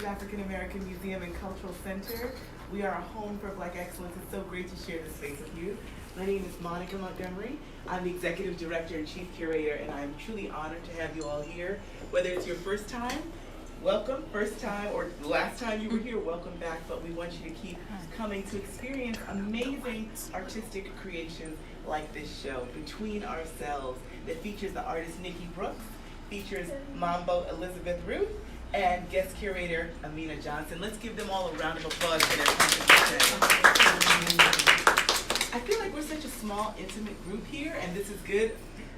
African American Museum and Cultural Center. We are a home for Black excellence. It's so great to share this space with you. My name is Monica Montgomery. I'm the Executive Director and Chief Curator, and I'm truly honored to have you all here. Whether it's your first time, welcome, first time, or the last time you were here, welcome back, but we want you to keep coming to experience amazing artistic creations like this show, Between Ourselves, that features the artist Nikki Brooks, features Mambo Elizabeth Ruth, and guest curator Amina Johnson. Let's give them all a round of applause for their contribution. I feel like we're such a small, intimate group here, and this is good.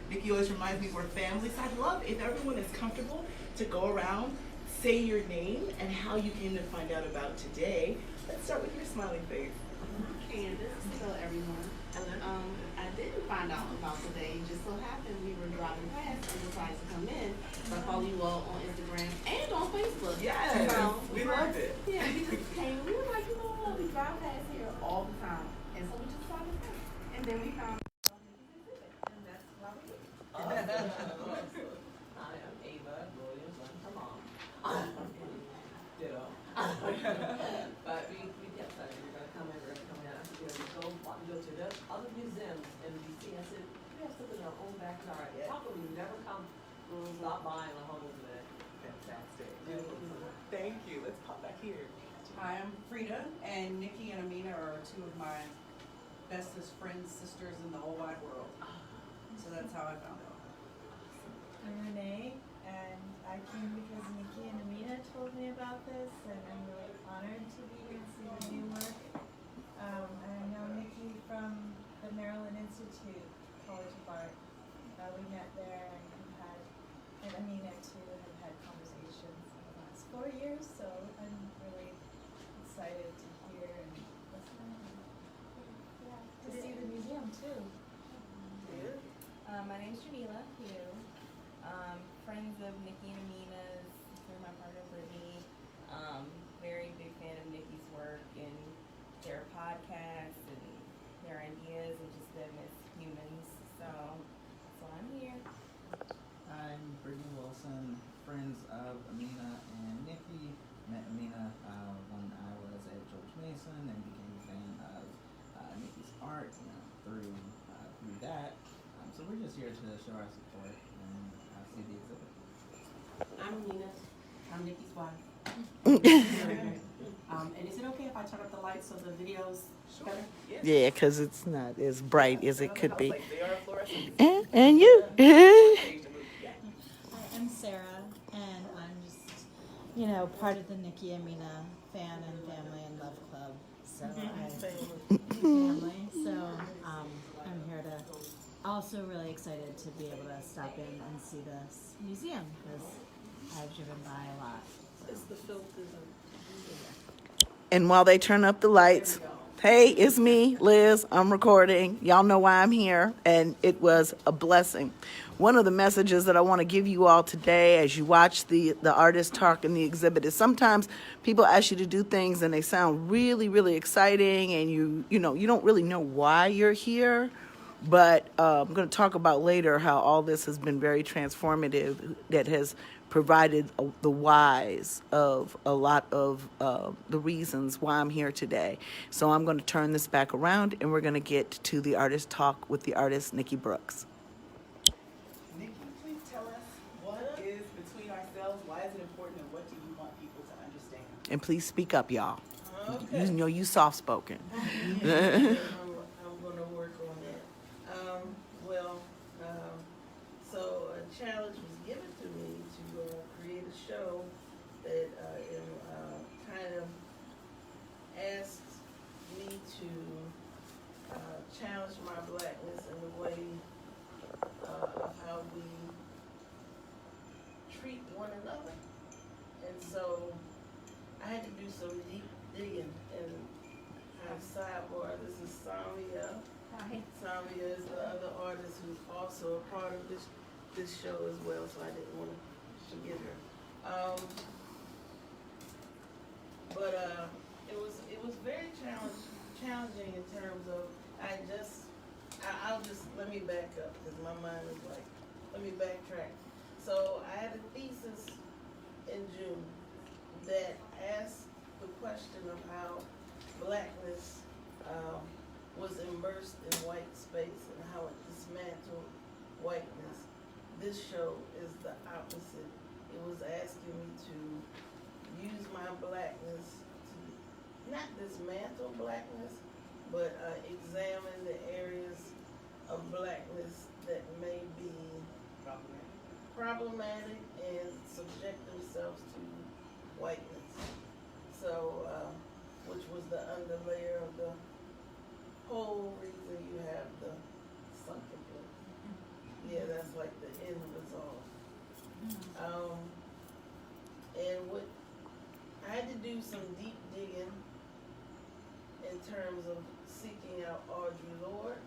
Nikki always reminds me we're family, so I'd love if everyone is comfortable to go around, say your name and how you came to find out about today. Let's start with your smiling face. Candace, hello everyone. I didn't find out about today. It just so happened we were driving past and decided to come in. So I follow you all on Instagram and on Facebook. Yes, so, we loved it. Yeah, we just came. We were like, you know what? We drive past here all the time, and so we just decided to come. And then we found out and that's why we're here. Hi, I'm Ava Williams. I'm her mom. Ditto. But we kept saying we're going to come in, we're going to come in. I said, we go to the other museums in DC. I said, we have something in our own backyard. Yeah. How come we never come stop by and humble today? Fantastic. Thank you. Let's pop back here. Hi, I'm Frida, and Nikki and Amina are two of my bestest friends, sisters in the whole wide world. So that's how I found out. I'm Renee, and I came because Nikki and Amina told me about this, and I'm really honored to be here and see the new work. I know Nikki from the Maryland Institute College of Art. We met there and Amina too, have had conversations in the last 4 years, so I'm really excited to hear and listen and to see the museum too. My name's Jamila Hoodoo. Friends of Nikki and Amina's through my partner Brittany. Very big fan of Nikki's work and their podcasts and their ideas and just them as humans. So I'm here. I'm Brittany Wilson, friends of Amina and Nikki. Met Amina when I was at George Mason and became a fan of Nikki's art through that. So we're just here to show our support and see the exhibit. I'm Amina. I'm Nikki's wife. And is it okay if I turn up the lights so the video's better? Yeah, because it's not as bright as it could be. They are fluorescent. And you. Hi, I'm Sarah, and I'm just, part of the Nikki Amina fan and family and love club. So family. So I'm here to also really excited to be able to stop in and see this museum because I've driven by a lot. It's the filter. And while they turn up the lights, hey, it's me, Liz. I'm recording. Y'all know why I'm here, and it was a blessing. One of the messages that I want to give you all today as you watch the artist talk in the exhibit is sometimes people ask you to do things and they sound really, really exciting, and you don't really know why you're here. But I'm going to talk about later how all this has been very transformative, that has provided the whys of a lot of the reasons why I'm here today. So I'm going to turn this back around, and we're going to get to the artist talk with the artist Nikki Brooks. Nikki, please tell us what is Between Ourselves, why is it important, and what do you want people to understand? And please speak up, y'all. Okay. You know you soft-spoken. I'm going to work on that. So a challenge was given to me to create a show that kind of asked me to challenge my blackness in the way of how we treat one another. And so I had to do some deep digging, and sidebar, this is Samia. Hi. Samia is the other artist who's also a part of this show as well, so I didn't want to forget her. But it was very challenging in terms of let me back up because my mind is like, let me backtrack. So I had a thesis in June that question of how blackness was immersed in white space and how it dismantled whiteness. This show is the opposite. It was asking me to use my blackness to not dismantle blackness, but examine the areas of blackness that may be problematic and subject themselves to whiteness. So, which was the underlayer of the whole reason you have the sunken place. Yeah, that's like the end result. And what I had to do some deep digging in terms of seeking out Audre Lorde,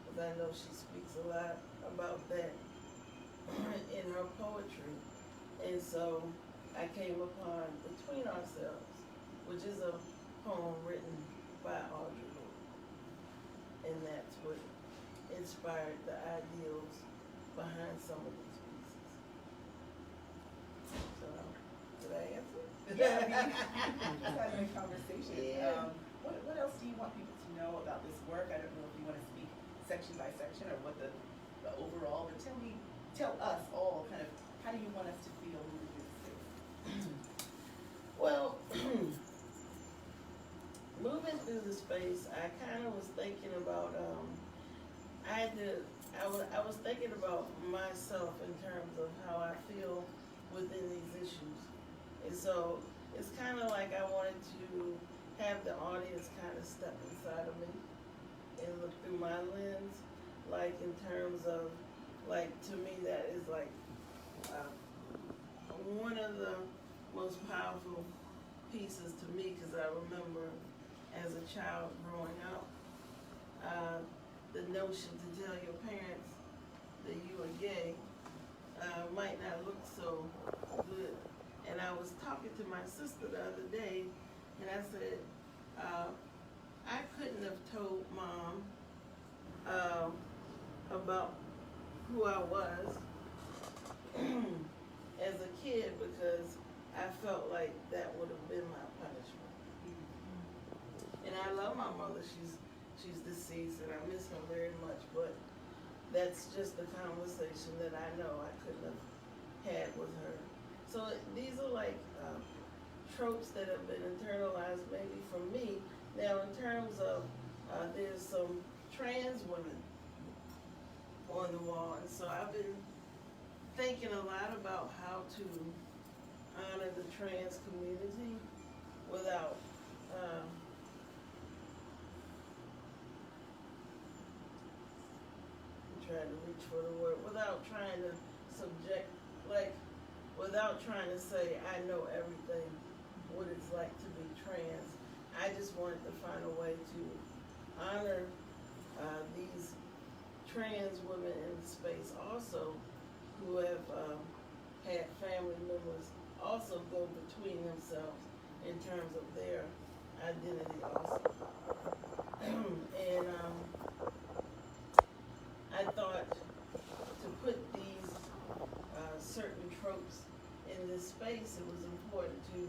because I know she speaks a lot about that in her poetry. And so I came upon Between Ourselves, which is a poem written by Audre Lorde. And that's what inspired the ideals behind some of these pieces. So, did I answer? Yeah, I mean, just having a conversation. Yeah. What else do you want people to know about this work? I don't know if you want to speak section by section or what the overall, but tell us all kind of, how do you want us to feel moving through the space? Well, moving through the space, I kind of was thinking about, I was thinking about myself in terms of how I feel within these issues. And so it's kind of like I wanted to have the audience kind of step inside of me and look through my lens, like in terms of, like, to me that is like one of the most powerful pieces to me, because I remember as a child growing up, the notion to tell your parents that you are gay might not look so good. And I was talking to my sister the other day, and I said, I couldn't have told Mom about who I was as a kid, because I felt like that would have been my punishment. And I love my mother. She's deceased, and I miss her very much, but that's just the conversation that I know I couldn't have had with her. So these are like tropes that have been internalized maybe from me. Now in terms of, there's some trans women on the wall, and so I've been thinking a lot about how to honor the trans community without trying to reach for the word, without trying to subject, like, without trying to say I know everything, what it's like to be trans. I just wanted to find a way to honor these trans women in the space also, who have had family members also go between themselves in terms of their identity also. And I thought to put these certain tropes in this space, it was important to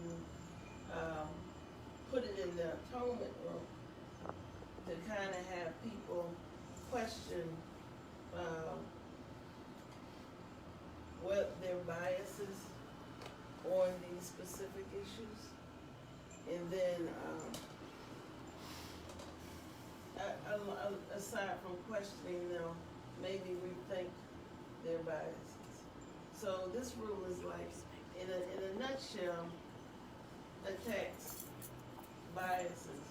put it in the atonement room to kind of have people question what their biases on these specific issues, and then aside from questioning them, maybe rethink their biases. So this room is like, in a nutshell, attacks biases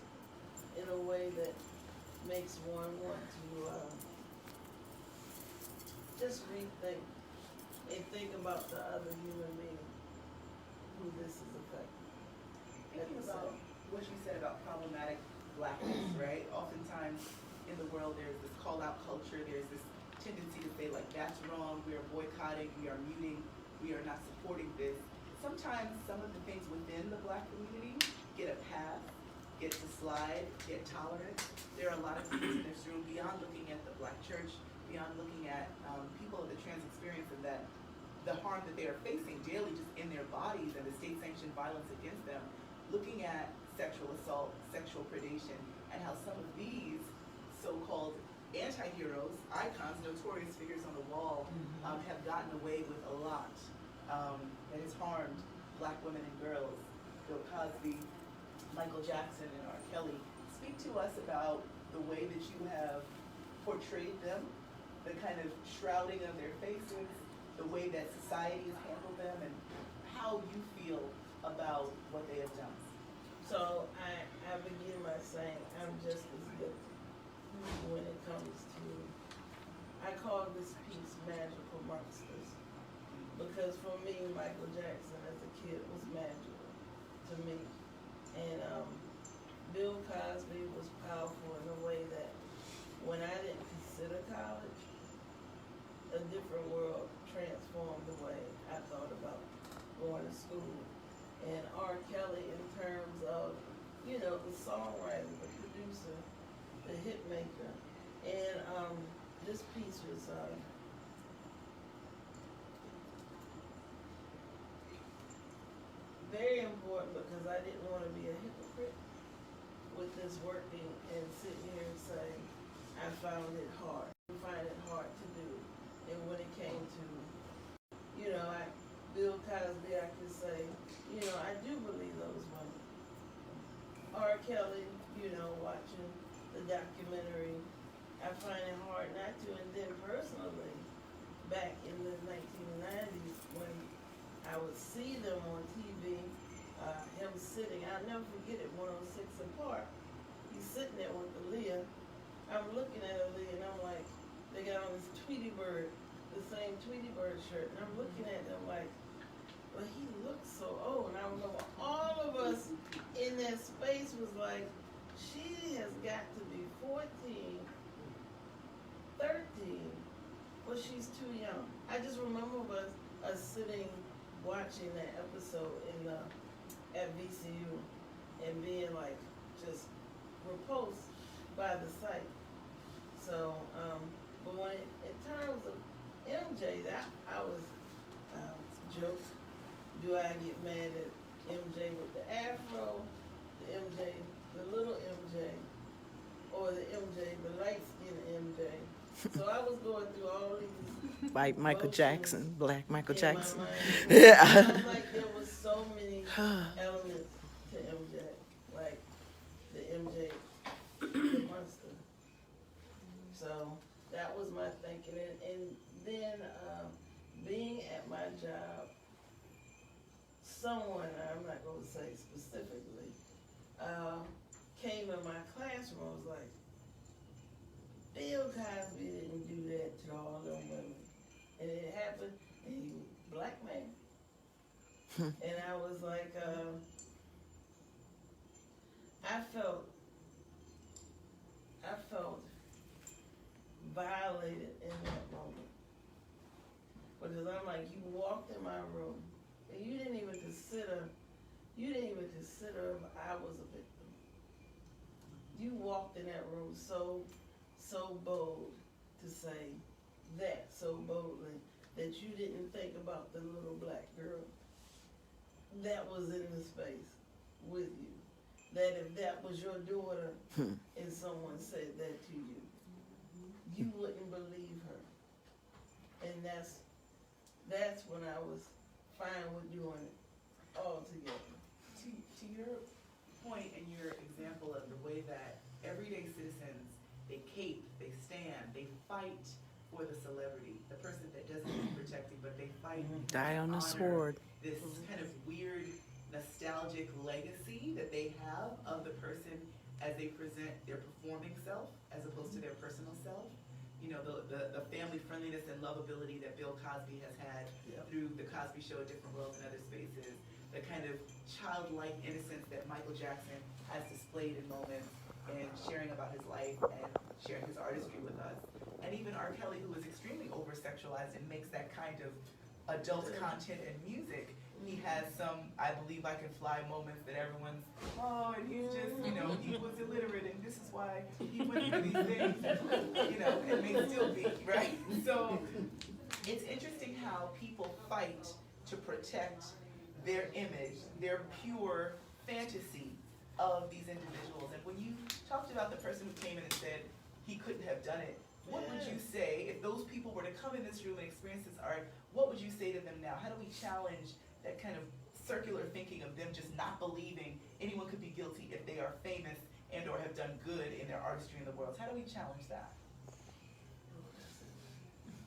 in a way that makes one want to just rethink and think about the other human being who this is affecting. Thinking about what you said about problematic blackness, right? Oftentimes in the world there's this call out culture, there's this tendency to say like that's wrong, we are boycotting, we are muting, we are not supporting this. Sometimes some of the things within the black community get a pass, get to slide, get tolerant. There are a lot of things in this room beyond looking at the black church, beyond looking at people of the trans experience and that the harm that they are facing daily just in their bodies and the state-sanctioned violence against them, looking at sexual assault, sexual predation, and how some of these so-called anti-heroes, icons, notorious figures on the wall, have gotten away with a lot that has harmed Black women and girls. Bill Cosby, Michael Jackson, and R. Kelly. Speak to us about the way that you have portrayed them, the kind of shrouding of their faces, the way that society has handled them, and how you feel about what they have done. So I begin by saying I'm just as guilty when it comes to, I call this piece Magical Monsters, because for me, Michael Jackson as a kid was magical to me. And Bill Cosby was powerful in a way that when I didn't consider college, a different world transformed the way I thought about going to school. And R. Kelly in terms of, you know, the songwriter, the producer, the hit maker. And this piece was very important because I didn't want to be a hypocrite with this working and sitting here and saying I found it hard. I find it hard to do. And when it came to, you know, Bill Cosby, I could say, you know, I do believe those women. R. Kelly, you know, watching the documentary, I find it hard not to. And then personally, back in the 1990s when I would see them on TV, him sitting, I'll never forget it, 106 and Park. He's sitting there with Aaliyah. I'm looking at Aaliyah and I'm like, they got on this Tweety Bird, the same Tweety Bird shirt, and I'm looking at them like, but he looks so old. And I remember all of us in that space was like, she has got to be 14, 13, but she's too young. I just remember us sitting watching that episode at VCU and being like just repulsed by the sight. So, but when in terms of MJ, I was joked. Do I get mad at MJ with the afro, the MJ, the little MJ, or the MJ, the light-skinned MJ? So I was going through all these White Michael Jackson, Black Michael Jackson. Yeah. I'm like, there was so many elements to MJ, like the MJ, the monster. So that was my thinking. And then being at my job, someone, I'm not going to say specifically, came in my classroom and was like, Bill Cosby didn't do that to all them women. And it happened, and he was a Black man. And I was like, I felt violated in that moment. Because I'm like, you walked in my room, and you didn't even consider if I was a victim. You walked in that room so bold to say that so boldly that you didn't think about the little Black girl that was in the space with you. That if that was your daughter and someone said that to you, you wouldn't believe her. And that's when I was fine with doing it all together. To your point and your example of the way that everyday citizens, they cape, they stand, they fight for the celebrity, the person that doesn't need protecting, but they fight Die on the honor sword. this kind of weird nostalgic legacy that they have of the person as they present their performing self as opposed to their personal self. You know, the family friendliness and lovability that Bill Cosby has had through the Cosby Show, Different Worlds, and other spaces. The kind of childlike innocence that Michael Jackson has displayed in moments and sharing about his life and sharing his artistry with us. And even R. Kelly, who is extremely over-sexualized and makes that kind of adult content and music. He has some, I believe I can fly moments that everyone's, oh, and he's just, you know, he was illiterate and this is why he went through these things, you know, and may still be, right? So it's interesting how people fight to protect their image, their pure fantasy of these individuals. And when you talked about the person who came in and said he couldn't have done it, what would you say if those people were to come in this room and experience this art? What would you say to them now? How do we challenge that kind of circular thinking of them just not believing anyone could be guilty if they are famous and or have done good in their artistry in the world? How do we challenge that?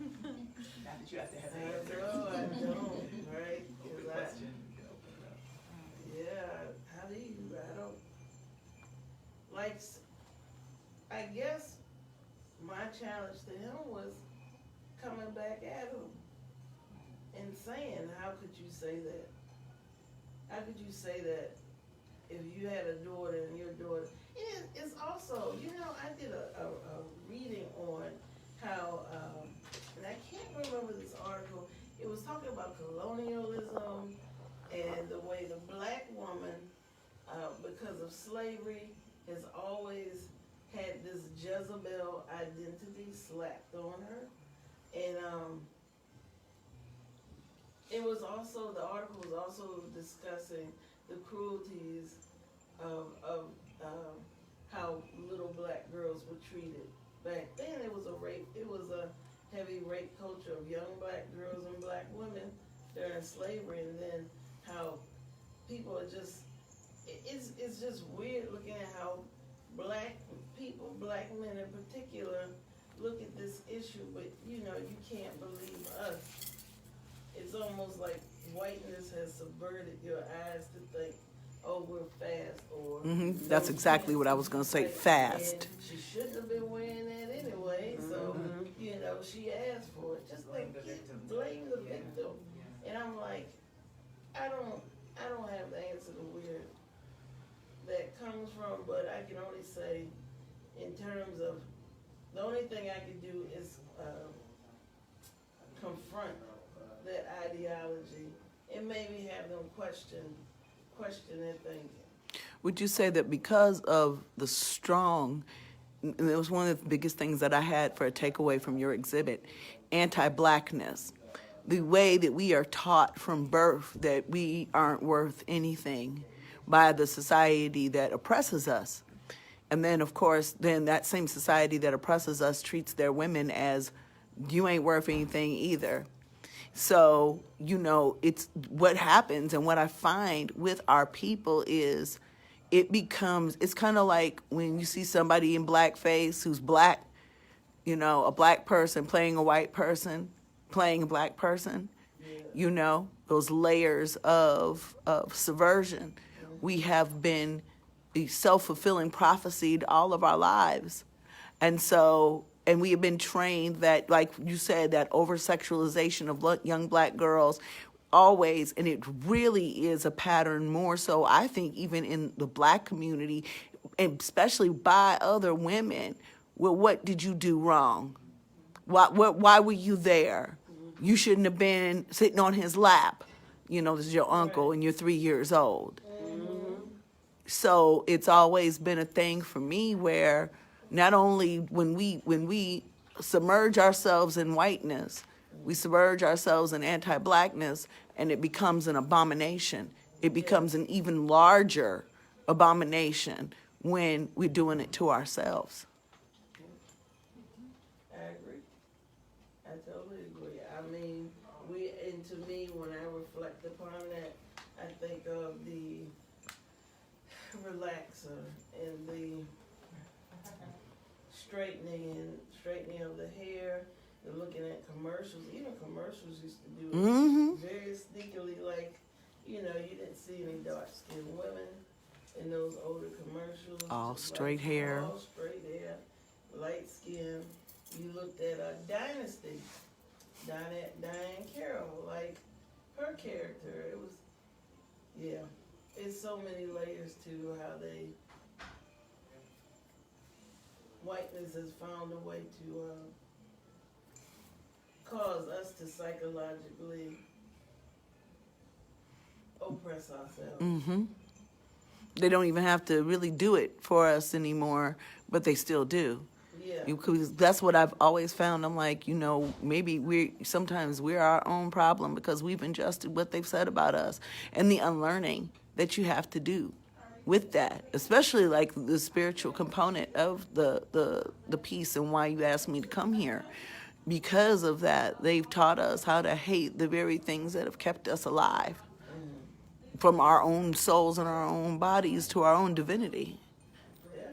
Not that you have to have an answer. I don't, right? Open question. Yeah, how do you, I don't, like, I guess my challenge to him was coming back at him and saying, how could you say that? How could you say that if you had a daughter and your daughter, it's also, you know, I did a reading on how, and I can't remember this article, it was talking about colonialism and the way the black woman, because of slavery, has always had this Jezebel identity slapped on her. And it was also, the article was also discussing the cruelties of how little black girls were treated. Back then it was a heavy rape culture of young black girls and black women during slavery, and then how people are just, it's just weird looking at how black people, black men in particular, look at this issue, but you know, you can't believe us. It's almost like whiteness has subverted your eyes to think, oh, we're fast, or That's exactly what I was going to say, fast. And she shouldn't have been wearing that anyway, so you know, she asked for it. Just like blame the victim. And I'm like, I don't have the answer to where that comes from, but I can only say, in terms of, the only thing I can do is confront that ideology and maybe have them question their thinking. Would you say that because of the strong, and it was one of the biggest things that I had for a takeaway from your exhibit, anti-blackness, the way that we are taught from birth that we aren't worth anything by the society that oppresses us. And then, of course, then that same society that oppresses us treats their women as, you ain't worth anything either. So, you know, it's what happens, and what I find with our people is it's kind of like when you see somebody in blackface who's black, you know, a black person playing a white person, playing a black person, you know, those layers of subversion. We have been self-fulfilling prophesied all of our lives. And so, and we have been trained that, like you said, that over-sexualization of young black girls always, and it really is a pattern more so, I think, even in the black community, and especially by other women. Well, what did you do wrong? Why were you there? You shouldn't have been sitting on his lap. You know, this is your uncle and you're 3 years old. So it's always been a thing for me where not only when we submerge ourselves in whiteness, we submerge ourselves in anti-blackness, and it becomes an abomination. It becomes an even larger abomination when we're doing it to ourselves. I agree. I totally agree. I mean, and to me, when I reflect upon that, I think of the relaxer and the straightening of the hair, the looking at commercials. Even commercials used to do it very sneakily, like, you know, you didn't see any dark-skinned women in those older commercials. All straight hair. All straight hair, light skin. You looked at Dynasty, Diane Carroll, like her character. It was, yeah. It's so many layers to how whiteness has found a way to cause us to psychologically oppress ourselves. They don't even have to really do it for us anymore, but they still do. Yeah. Because that's what I've always found. I'm like, you know, maybe sometimes we're our own problem because we've ingested what they've said about us, and the unlearning that you have to do with that, especially like the spiritual component of the piece and why you asked me to come here. Because of that, they've taught us how to hate the very things that have kept us alive, from our own souls and our own bodies to our own divinity. Yeah.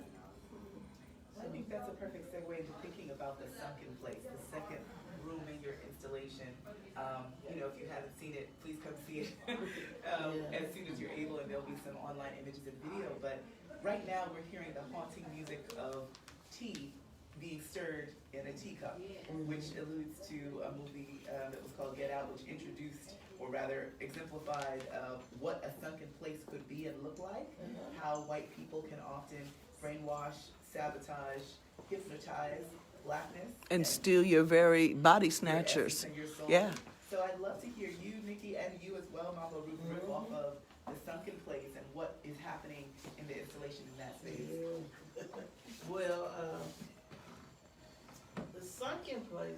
I think that's a perfect segue into thinking about the sunken place, the second room in your installation. You know, if you haven't seen it, please come see it as soon as you're able, and there'll be some online images and video. But right now, we're hearing the haunting music of tea being stirred in a teacup, which alludes to a movie that was called Get Out, which introduced, or rather exemplified, what a sunken place could be and look like, how white people can often brainwash, sabotage, hypnotize blackness. And steal your very body Your snatchers. essence and your soul. Yeah. So I'd love to hear you, Nikki, and you as well, Mama Ruth, riff off of the sunken place and what is happening in the installation in that space. Well, the sunken place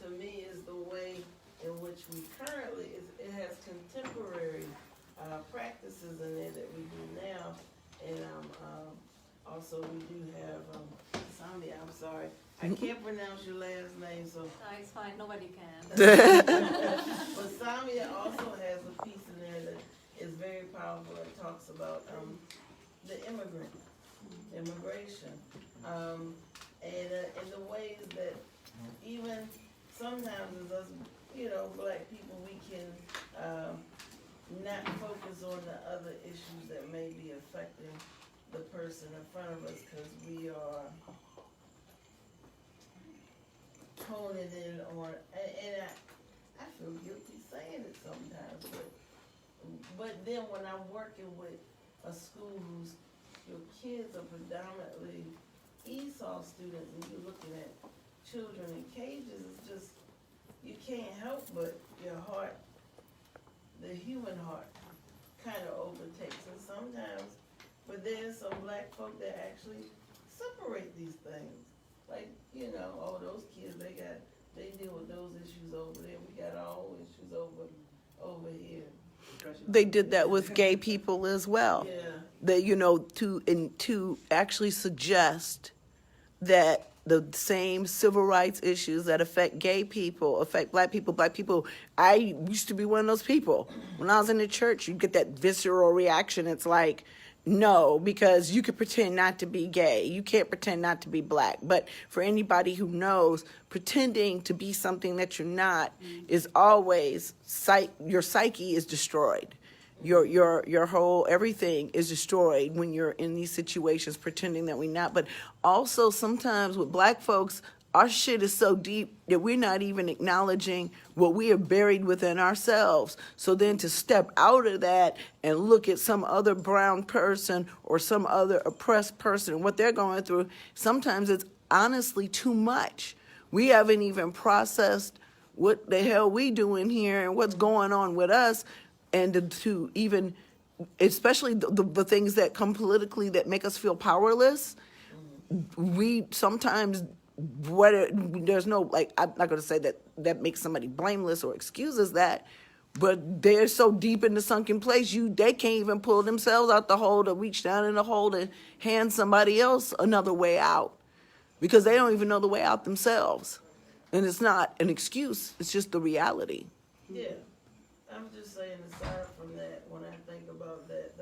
to me is the way in which we currently, it has contemporary practices in there that we do now. And also we do have, Sami, I'm sorry, I can't pronounce your last name, so. No, it's fine, nobody can. But Samia also has a piece in there that is very powerful. It talks about the immigration, and the ways that even sometimes as us, you know, black people, we can not focus on the other issues that may be affecting the person in front of us, because we are honing in on, and I feel guilty saying it sometimes, but then when I'm working with a school whose your kids are predominantly Esau students, and you're looking at children in cages, it's just, you can't help but your heart, the human heart, kind of overtakes. And sometimes, but there's some black folk that actually separate these things. Like, you know, oh, those kids, they deal with those issues over there. We got our own issues over here. They did that with gay people as well. Yeah. That, you know, to actually suggest that the same civil rights issues that affect gay people affect black people. Black people, I used to be one of those people. When I was in the church, you get that visceral reaction. It's like, no, because you could pretend not to be gay. You can't pretend not to be black. But for anybody who knows, pretending to be something that you're not is always, your psyche is destroyed. Your whole everything is destroyed when you're in these situations pretending that we're not. But also sometimes with black folks, our shit is so deep that we're not even acknowledging what we are buried within ourselves. So then to step out of that and look at some other brown person or some other oppressed person and what they're going through, sometimes it's honestly too much. We haven't even processed what the hell we doing here and what's going on with us. And to even, especially the things that come politically that make us feel powerless, we sometimes, there's no, like, I'm not going to say that makes somebody blameless or excuses that, but they're so deep in the sunken place, they can't even pull themselves out the hole to reach down in the hole and hand somebody else another way out, because they don't even know the way out themselves. And it's not an excuse, it's just the reality. Yeah. I'm just saying, aside from that, when I think about that,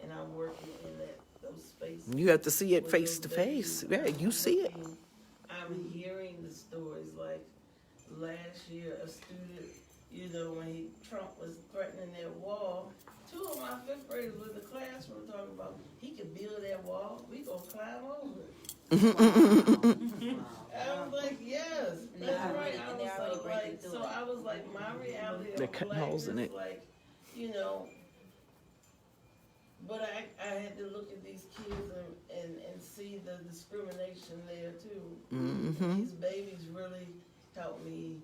and I'm working in those spaces. You have to see it with face those to face. babies, Yeah, you see it. I'm hearing the stories, like last year, a student, you know, when Trump was threatening that wall, 2 of my 5th graders was in the classroom talking about, he could build that wall, we gonna climb over it. I was like, yes, that's right. I was like, my reality They're of cutting holes in blackness, it. like, you know, but I had to look at these kids and see the discrimination there too. Mm-hmm. These babies really helped me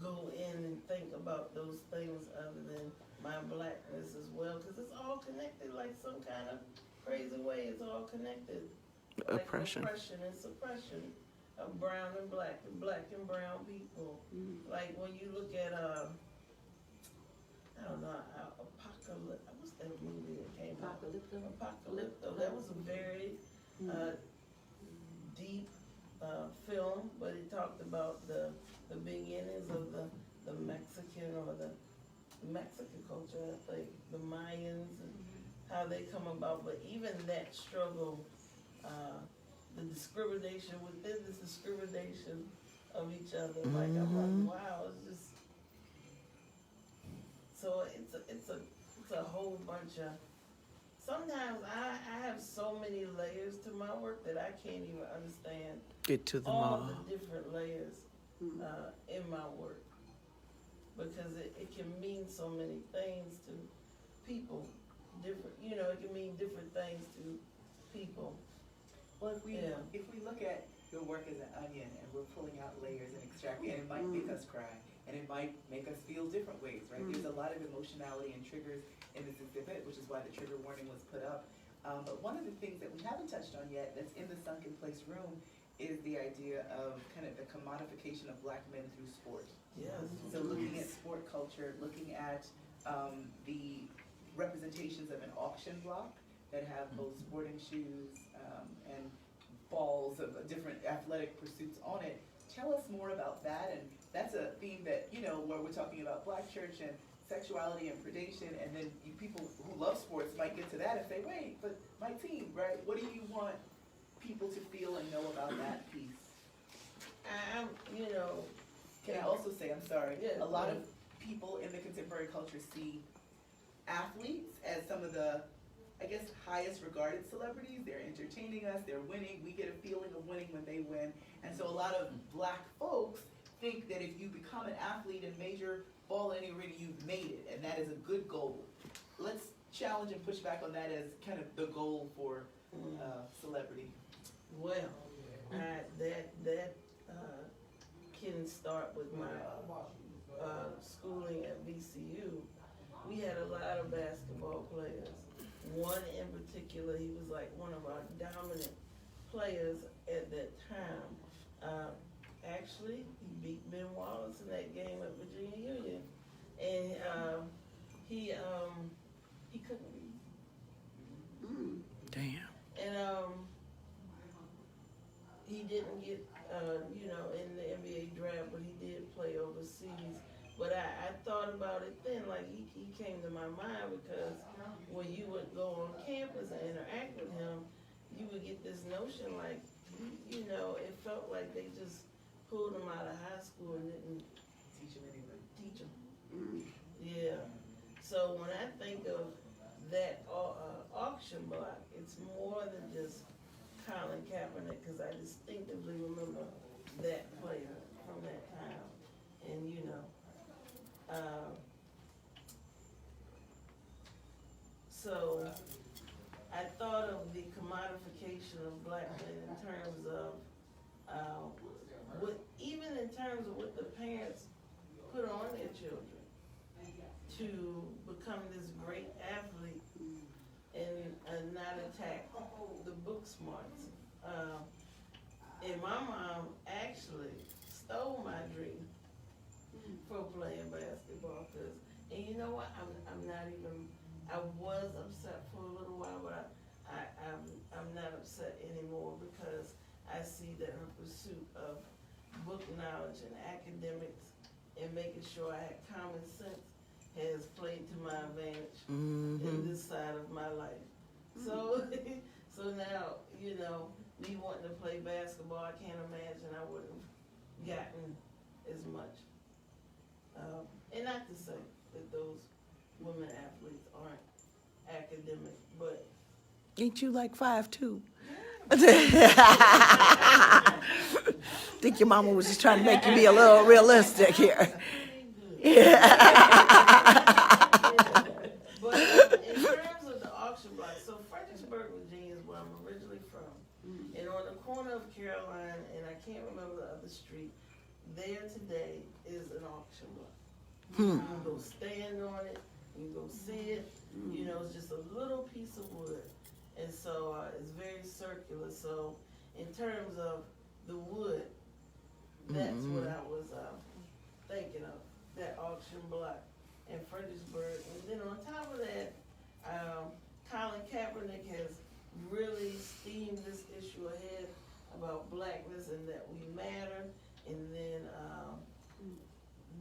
go in and think about those things other than my blackness as well, because it's all connected, like some kind of crazy way. It's all connected. Like Oppression. and suppression of brown and black and brown people. Like when you look at I don't know, apocalypse. What's that movie that came out? Apocalypto. That was a very deep film, but it talked about the beginnings of the Mexican or the Mexican culture, I think, the Mayans and how they come about. But even that struggle, the discrimination within this discrimination of each other, like I'm like, wow, it's just so it's a whole bunch of. Sometimes I have so many layers to my work that I can't even understand Get to them all all. the different layers in my work, because it can mean so many things to people. Different, it can mean different things to people. Well, if we look at your work as an onion and we're pulling out layers and extracting, and it might make us cry, and it might make us feel different ways, right? There's a lot of emotionality and triggers in this exhibit, which is why the trigger warning was put up. But one of the things that we haven't touched on yet that's in the Sunken Place room is the idea of kind of the commodification of black men through sport. Yes. So looking at sport culture, looking at the representations of an auction block that have both sporting shoes and balls of different athletic pursuits on it. Tell us more about that, and that's a theme that, where we're talking about black church and sexuality and predation, and then people who love sports might get to that and say, wait, but my team, right? What do you want people to feel and know about that piece? Can I also say, I'm sorry, a lot of people in the contemporary culture see athletes as some of the, I guess, highest regarded celebrities. They're entertaining us, they're winning, we get a feeling of winning when they win. And so a lot of black folks think that if you become an athlete in major ball any arena, you've made it, and that is a good goal. Let's challenge and push back on that as kind of the goal for celebrity. Well, that can start with my schooling at VCU. We had a lot of basketball players. One in particular, he was like one of our dominant players at that time. Actually, he beat Ben Wallace in that game at Virginia Union, and he couldn't read. Damn. And he didn't get in the NBA draft, but he did play overseas. But I thought about it then, like he came to my mind, because when you would go on campus and interact with him, you would get this notion like, it felt like they just pulled him out of high school and didn't Teach him anyway. teach him. Yeah. So when I think of that auction block, it's more than just Colin Kaepernick, because I distinctively remember that player from that time. And so I thought of the commodification of black men in terms of even in terms of what the parents put on their children to become this great athlete and not attack the book smarts. And my mom actually stole my dream for playing basketball, and you know what? I'm not even. I was upset for a little while, but I'm not upset anymore, because I see that her pursuit of book knowledge and academics and making sure I had common sense has played to my advantage in this side of my life. So now, me wanting to play basketball, I can't imagine I would have gotten as much. And not to say that those women athletes aren't academic, but Ain't you like 5'2"? Think your mama was just trying to make you be a little realistic here. Yeah. But in terms of the auction block, so Fredericksburg, Virginia is where I'm originally from. And on the corner of Caroline, and I can't remember the other street, there today is an auction block. You can go stand on it, you can go see it, it's just a little piece of wood. And so it's very circular. So in terms of the wood, that's what I was thinking of, that auction block in Fredericksburg. And then on top of that, Colin Kaepernick has really steamed this issue ahead about blackness and that we matter. And then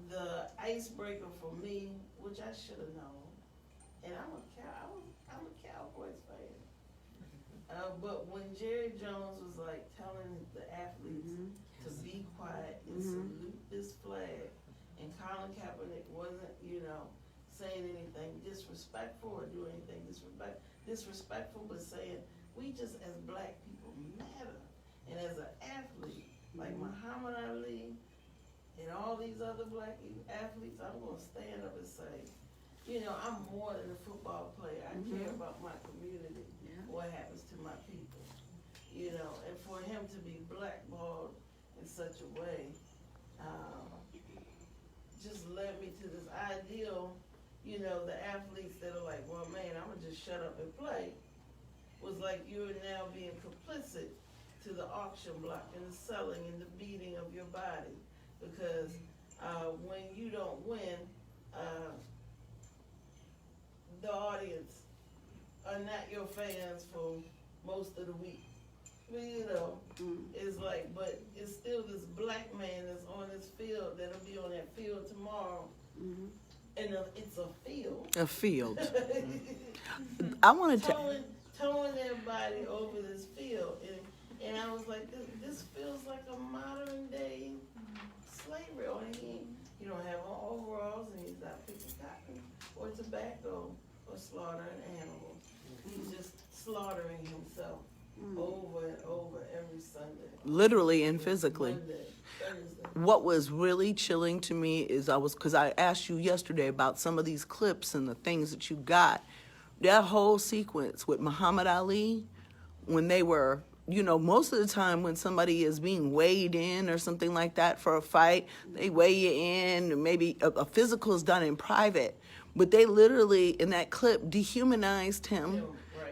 the icebreaker for me, which I should have known, and I'm a Cowboys fan. But when Jerry Jones was like telling the athletes to be quiet and salute this flag, and Colin Kaepernick wasn't, saying anything disrespectful or doing anything disrespectful, but saying we just as black people matter. And as an athlete, like Muhammad Ali and all these other black athletes, I'm going to stand up and say, I'm more than a football player. I care about my community, what happens to my people. And for him to be blackballed in such a way, just led me to this ideal, the athletes that are like, well, man, I'm going to just shut up and play, was like you're now being complicit to the auction block and the selling and the beating of your body. Because when you don't win, the audience are not your fans for most of the week. It's like, but it's still this black man that's on this field that'll be on that field tomorrow. And it's a field. A field. I wanted to towing their body over this field, and I was like, this feels like a modern day slavery. Only he don't have on overalls, and he's not picking cotton or tobacco or slaughtering animals. He's just slaughtering himself over and over every Sunday. literally and physically. Monday, Thursday. What was really chilling to me is because I asked you yesterday about some of these clips and the things that you got. That whole sequence with Muhammad Ali, when they were, most of the time when somebody is being weighed in or something like that for a fight, they weigh you in, maybe a physical is done in private. But they literally, in that clip, dehumanized him,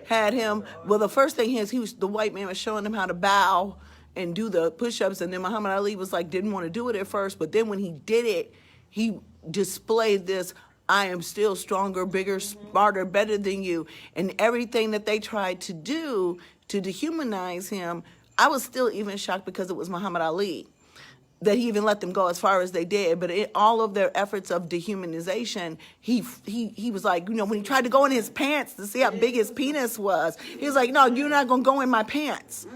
had him, well, the first thing the white man was showing him how to bow and do the push-ups, and then Muhammad Ali was like, didn't want to do it at first, but then when he did it, he displayed this, I am still stronger, bigger, smarter, better than you. And everything that they tried to do to dehumanize him, I was still even shocked because it was Muhammad Ali that he even let them go as far as they did. But all of their efforts of dehumanization, he was like, when he tried to go in his pants to see how big his penis was, he was like, no, you're not going to go in my pants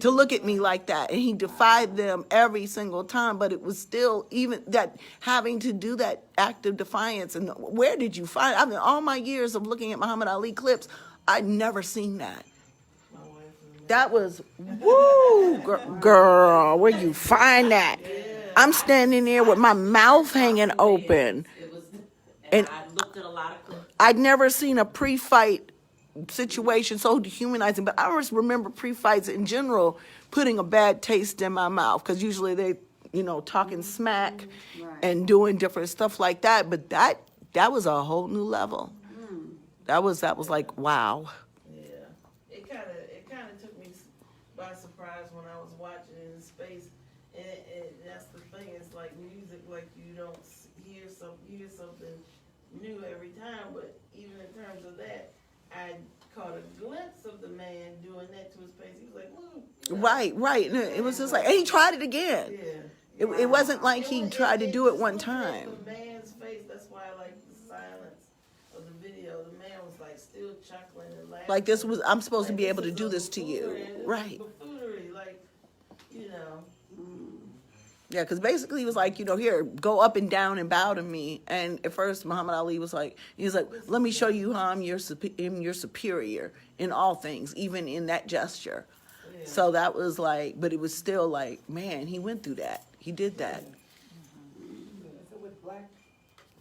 to look at me like that. And he defied them every single time, but it was still even that having to do that act of defiance. And where did you find, all my years of looking at Muhammad Ali clips, I'd never seen that. That was, woo, girl, where you find that? I'm standing there with my mouth hanging open. And I looked at a lot of clips. I'd never seen a pre-fight situation so dehumanizing, but I always remember pre-fights in general putting a bad taste in my mouth because usually they, talking smack and doing different stuff like that. But that was a whole new level. That was like, wow. It kind of took me by surprise when I was watching it in space, and that's the thing. It's like music, like you don't hear something new every time. But even in terms of that, I caught a glimpse of the man doing that to his face. He was like, woo. Right. And it was just like, and he tried it again. Yeah. It wasn't like he tried to do it one time. The man's face. That's why I like the silence of the video. The man was like still chuckling and laughing. Like I'm supposed to be able to do this to you. Right. Buffoonery, like, Yeah, because basically he was like, here, go up and down and bow to me. And at first Muhammad Ali was like, let me show you how I'm your superior in all things, even in that gesture. Yeah. So that was like, but it was still like, man, he went through that. He did that. So with black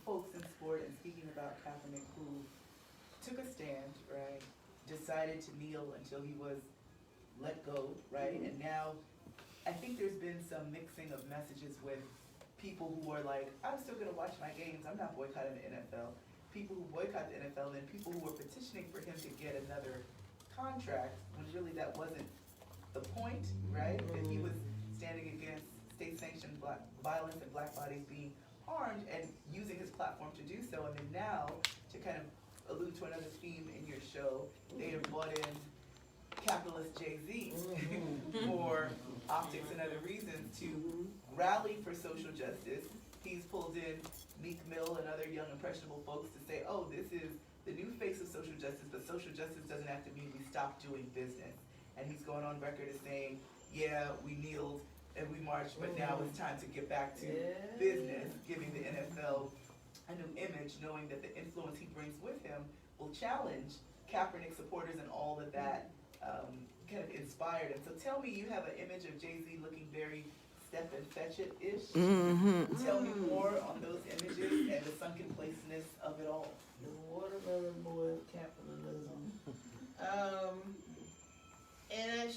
folks in sport, and speaking about Kaepernick, who took a stand, right, decided to kneel until he was let go, right, and now I think there's been some mixing of messages with people who are like, I'm still going to watch my games, I'm not boycotting the NFL. People who boycott the NFL and people who were petitioning for him to get another contract when really that wasn't the point, right? That he was standing against state-sanctioned black violence and black bodies being harmed and using his platform to do so. And then now to kind of allude to another theme in your show. They have brought in capitalist Jay-Z for optics and other reasons to rally for social justice. He's pulled in Meek Mill and other young impressionable folks to say, oh, this is the new face of social justice, but social justice doesn't have to mean we stop doing business. And he's going on record as saying, yeah, we kneeled and we marched, but now it's time to get back to business, giving the NFL a new image, knowing that the influence he brings with him will challenge Kaepernick supporters and all that kind of inspired. And so tell me, you have an image of Jay-Z looking very Step and Fetch It-ish. Tell me more on those images and the sunken placeness of it all. The watermelon boy of capitalism. And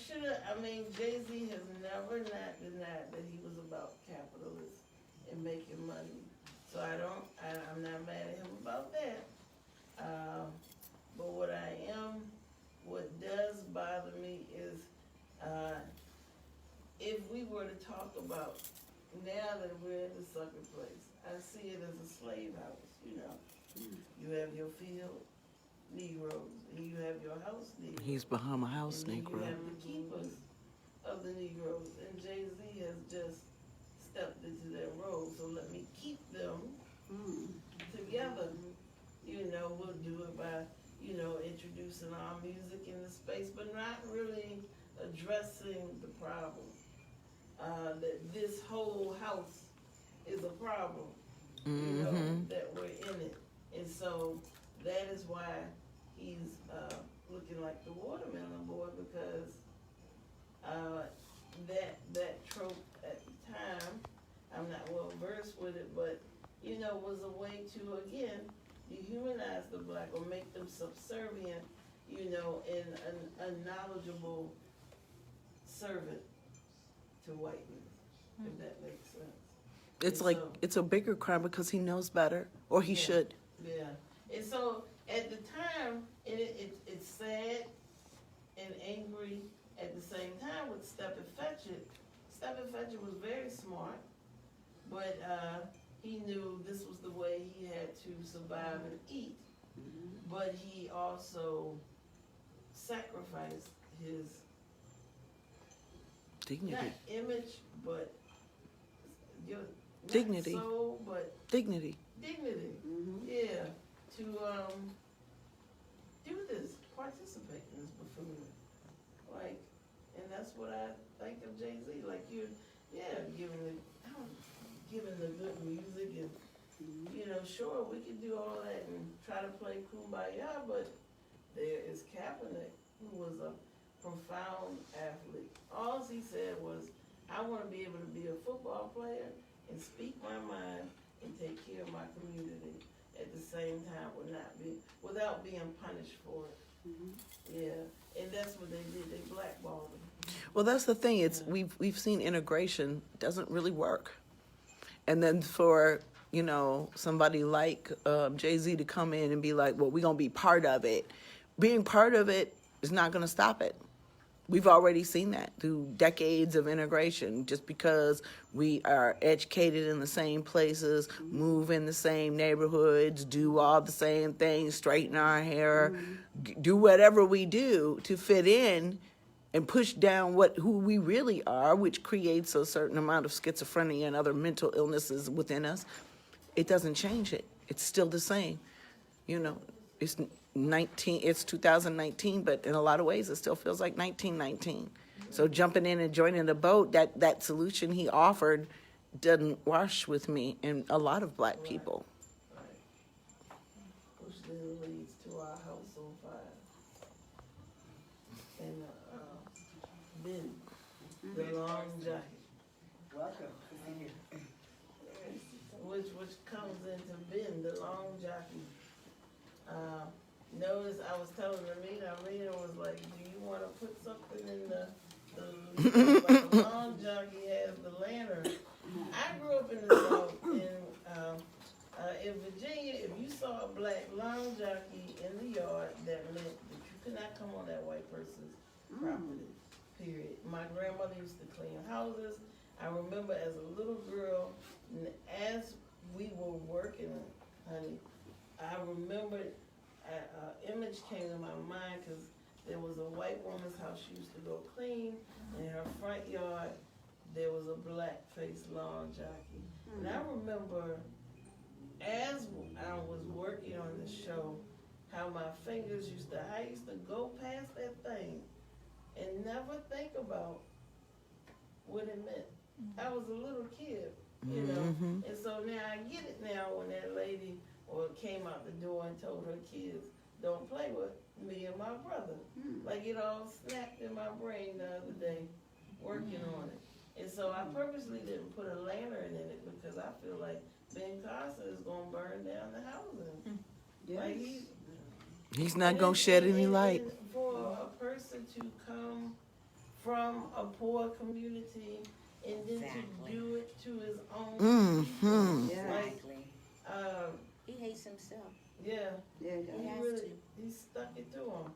Jay-Z has never not denied that he was about capitalism and making money. So I'm not mad at him about that. But what does bother me is, if we were to talk about, now that we're in the sucker place, I see it as a slave house, you know. You have your field Negroes, and you have your house Negroes. He's Bahama House and Negro. You have the keepers of the Negroes, and Jay-Z has just stepped into that role. So let me keep them together. You know, we'll do it by, introducing our music in the space, but not really addressing the problem. That this whole house is a problem, that we're in it. And so that is why he's looking like the watermelon boy, because that trope at the time, I'm not well versed with it, but was a way to, again, dehumanize the black or make them subservient, and unknowledgeable servant to whiteness, if that makes sense. It's it's a bigger crime because he knows better, or he should. Yeah. And so at the time, it's sad and angry at the same time with Step and Fetch It. Step and Fetch It was very smart, but he knew this was the way he had to survive and eat. But he also sacrificed his Dignity. not image, but Dignity. Not soul, but Dignity. dignity. Yeah, to do this, participate in this buffoonery. And that's what I think of Jay-Z. Giving the good music and, sure, we can do all that and try to play Kumbaya, but there is Kaepernick, who was a profound athlete. All he said was, I want to be able to be a football player and speak my mind and take care of my community at the same time without being punished for it. Yeah, and that's what they did. They blackballed him. Well, that's the thing. We've seen integration doesn't really work, and then for somebody like Jay-Z to come in and be like, well, we're gonna be part of it. Being part of it is not gonna stop it. We've already seen that through decades of integration. Just because we are educated in the same places, move in the same neighborhoods, do all the same things, straighten our hair, do whatever we do to fit in and push down who we really are, which creates a certain amount of schizophrenia and other mental illnesses within us. It doesn't change it. It's still the same. It's 2019, but in a lot of ways it still feels like 1919. So jumping in and joining the boat, that solution he offered doesn't wash with me and a lot of black people. Which then leads to our house on fire. And Ben, the long jacket. Welcome. Which comes into Ben, the long jockey. Notice I was telling Amina was like, do you want to put something in like the long jockey has the lantern. I grew up in the South, in Virginia, if you saw a black long jockey in the yard, that meant that you could not come on that white person's property, period. My grandmother used to clean houses. I remember as a little girl, as we were working, honey, I remember image came to my mind because there was a white woman's house she used to go clean. In her front yard, there was a black-faced lawn jockey. And I remember as I was working on the show, how my fingers I used to go past that thing and never think about what it meant. I was a little kid, you know, and so now I get it now when that lady came out the door and told her kids, don't play with me and my brother. Like it all snapped in my brain the other day working on it. And so I purposely didn't put a lantern in it because I feel like Ben Carson is going to burn down the housing. Yes. Like He's not going to shed any light. And for a person to come from a poor community and then to do it to his own people, Exactly. like, He hates himself. yeah, Yeah, he has really, to. he stuck it to him.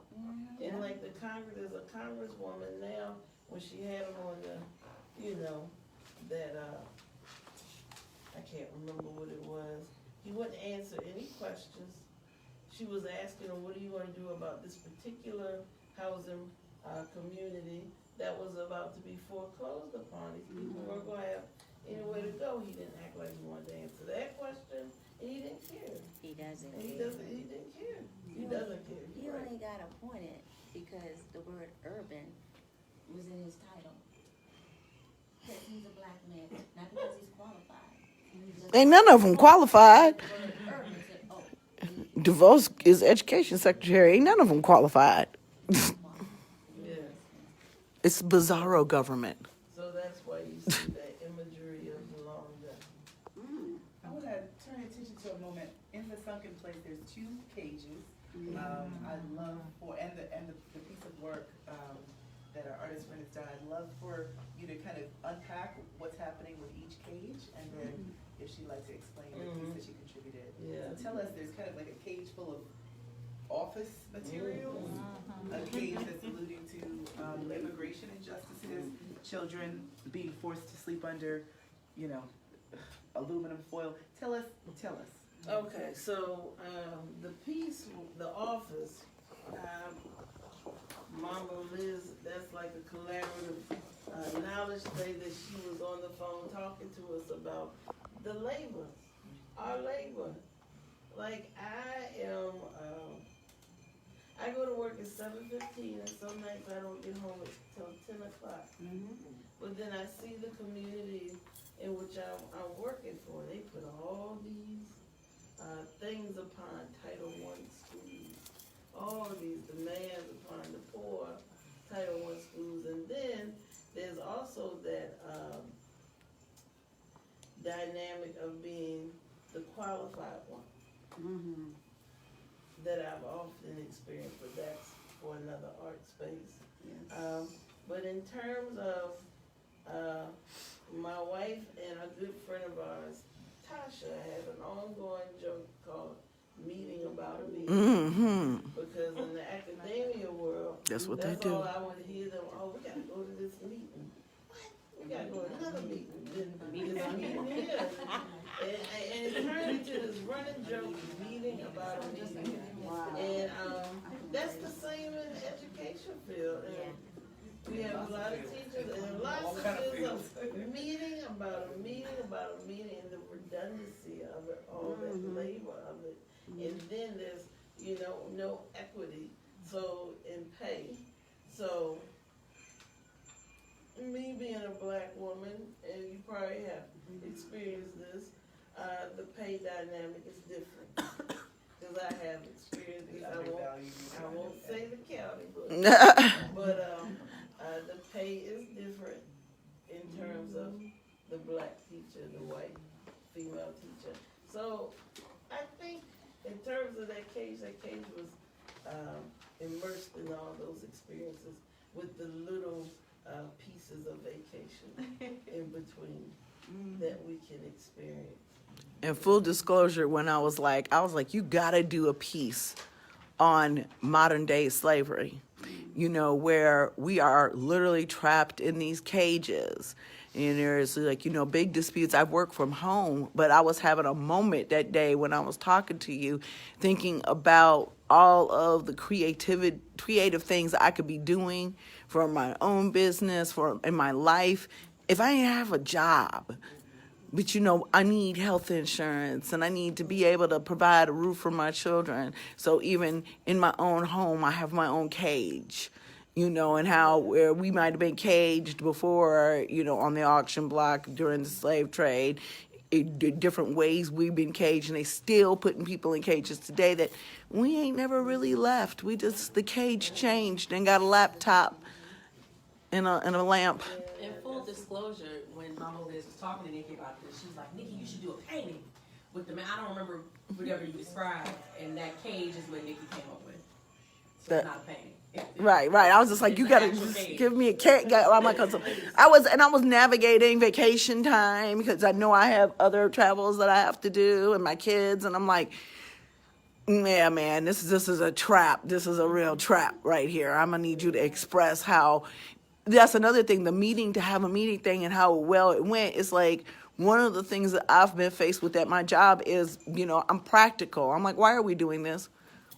And like there's a congresswoman now, when she had him on the, you know, that, I can't remember what it was. He wouldn't answer any questions. She was asking him, what are you going to do about this particular housing community that was about to be foreclosed upon? These people weren't going to have anywhere to go. He didn't act like he wanted to answer that question, and he didn't care. He doesn't. He didn't care. He doesn't care. He only got appointed because the word urban was in his title. Because he's a black man, not because he's qualified. Ain't none of them qualified. The word urban said, oh, DeVos is education secretary. Ain't none of them qualified. Yeah. It's bizarro government. So that's why you see that imagery of the long gun. I want to turn attention to a moment. In the sunken place, there's 2 cages. I love the piece of work that our artist friend has done. I'd love for you to kind of unpack what's happening with each cage, and then if she'd like to explain the piece that she contributed. Yeah. So tell us, there's kind of like a cage full of office materials, a cage that's alluding to immigration injustices, children being forced to sleep under, you know, aluminum foil. Tell us. Okay, so the piece, the office, Mama Liz, that's like a collaborative knowledge day that she was on the phone talking to us about the labor, our labor. Like I am, I go to work at 7:15, and some nights I don't get home until 10 o'clock. But then I see the community in which I'm working for. They put all these things upon Title I schools, all these demands upon the poor Title I schools, and then there's also that dynamic of being the qualified one that I've often experienced, but that's for another art space. But in terms of my wife and a good friend of ours, Tasha, have an ongoing joke called Meeting About a Meeting. Because in the academia world, That's what they do. all I want to hear them, we got to go to this meeting. What? We got to go to another meeting. Then this meeting here. And it turned into this running joke, Meeting About a Meeting. And that's the same in the education field. And we have a lot of teachers and lots of fields of meeting about a meeting about a meeting, and the redundancy of it, all that labor of it. And then there's, no equity, so in pay. So me being a black woman, and you probably have experienced this, the pay dynamic is different. Because I have experienced it. I won't say the county, but the pay is different in terms of the black teacher, the white female teacher. So I think in terms of that cage was immersed in all those experiences with the little pieces of vacation in between that we can experience. And full disclosure, when I was like, you gotta do a piece on modern day slavery, where we are literally trapped in these cages. And there's big disputes. I've worked from home, but I was having a moment that day when I was talking to you, thinking about all of the creative things I could be doing for my own business, for in my life, if I didn't have a job. But I need health insurance and I need to be able to provide a roof for my children. So even in my own home, I have my own cage, and how where we might have been caged before, on the auction block during the slave trade. Different ways we've been caged, and they still putting people in cages today that we ain't never really left. The cage changed and got a laptop and a lamp. In full disclosure, when Mama Liz was talking to Nikki about this, she was like, Nikki, you should do a painting with the man. I don't remember whatever you described, and that cage is what Nikki came up with. So it's not a painting. Right. I was just like, you gotta just give me a cake. I'm like, I was navigating vacation time because I know I have other travels that I have to do and my kids, and I'm like, yeah, man, this is a trap. This is a real trap right here. I'm gonna need you to express how. That's another thing. To have a meeting thing and how well it went. It's like one of the things that I've been faced with at my job is, I'm practical. I'm like, why are we doing this?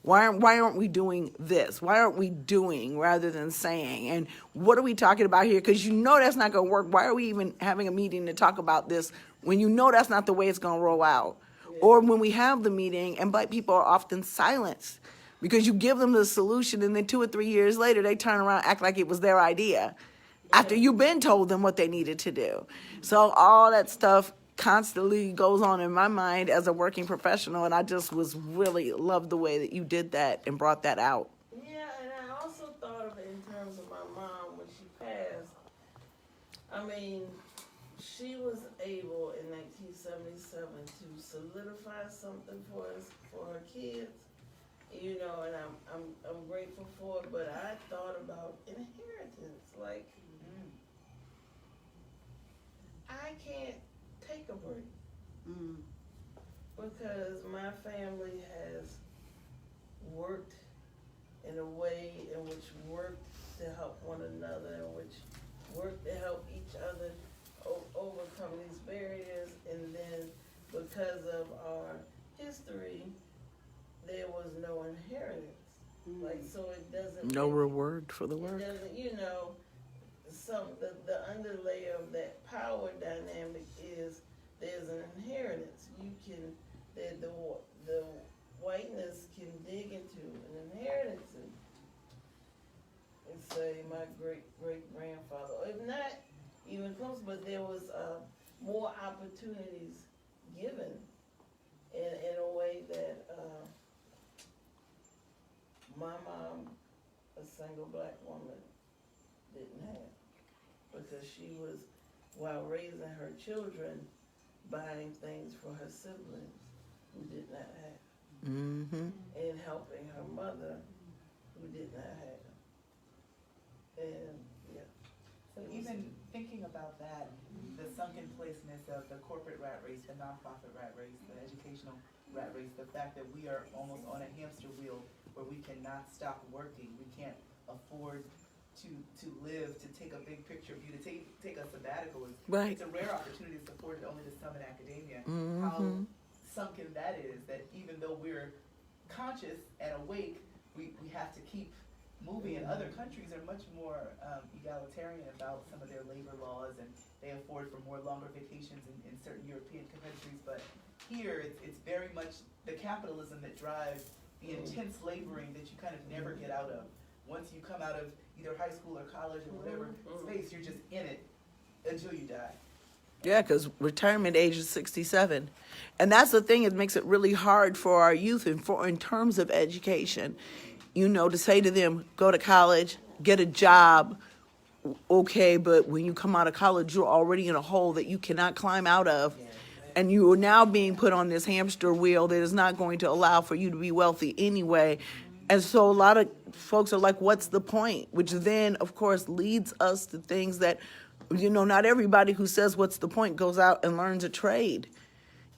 Why aren't we doing this? Why aren't we doing rather than saying? And what are we talking about here? Because that's not going to work. Why are we even having a meeting to talk about this when that's not the way it's going to roll out? Yeah. Or when we have the meeting and Black people are often silenced because you give them the solution and then 2 or 3 years later they turn around and act like it was their idea after you've been told them what they needed to do. So all that stuff constantly goes on in my mind as a working professional, and I just really loved the way that you did that and brought that out. Yeah, and I also thought of it in terms of my mom when she passed. I mean, she was able in 1977 to solidify something for her kids, and I'm grateful for it. But I thought about inheritance, like I can't take a break because my family has worked in a way in which worked to help one another, in which worked to help each other overcome these barriers, and then because of our history, there was no inheritance. So it doesn't. No reward for the work. It doesn't, the underlayer of that power dynamic is there's an inheritance. The whiteness can dig into an inheritance and say my great-great-grandfather, if not even close, but there was more opportunities given in a way that my mom, a single Black woman, didn't have, because she was, while raising her children, buying things for her siblings who did not have, and helping her mother who did not have. And so even thinking about that, the sunken placeness of the corporate rat race, the nonprofit rat race, the educational rat race, the fact that we are almost on a hamster wheel where we cannot stop working, we can't afford to live, to take a big picture view, to take a sabbatical. It's a rare opportunity that's afforded only to some in academia. How sunken that is, that even though we're conscious and awake, we have to keep moving. And other countries are much more egalitarian about some of their labor laws, and they afford for longer vacations in certain European countries. But here, it's very much the capitalism that drives the intense laboring that you kind of never get out of. Once you come out of either high school or college or whatever space, you're just in it until you die. Yeah, because retirement age is 67. And that's the thing, it makes it really hard for our youth and in terms of education, to say to them, go to college, get a job, okay, but when you come out of college, you're already in a hole that you cannot climb out of. And you are now being put on this hamster wheel that is not going to allow for you to be wealthy anyway. And so a lot of folks are like, what's the point? Which then, of course, leads us to things that, not everybody who says what's the point goes out and learns a trade.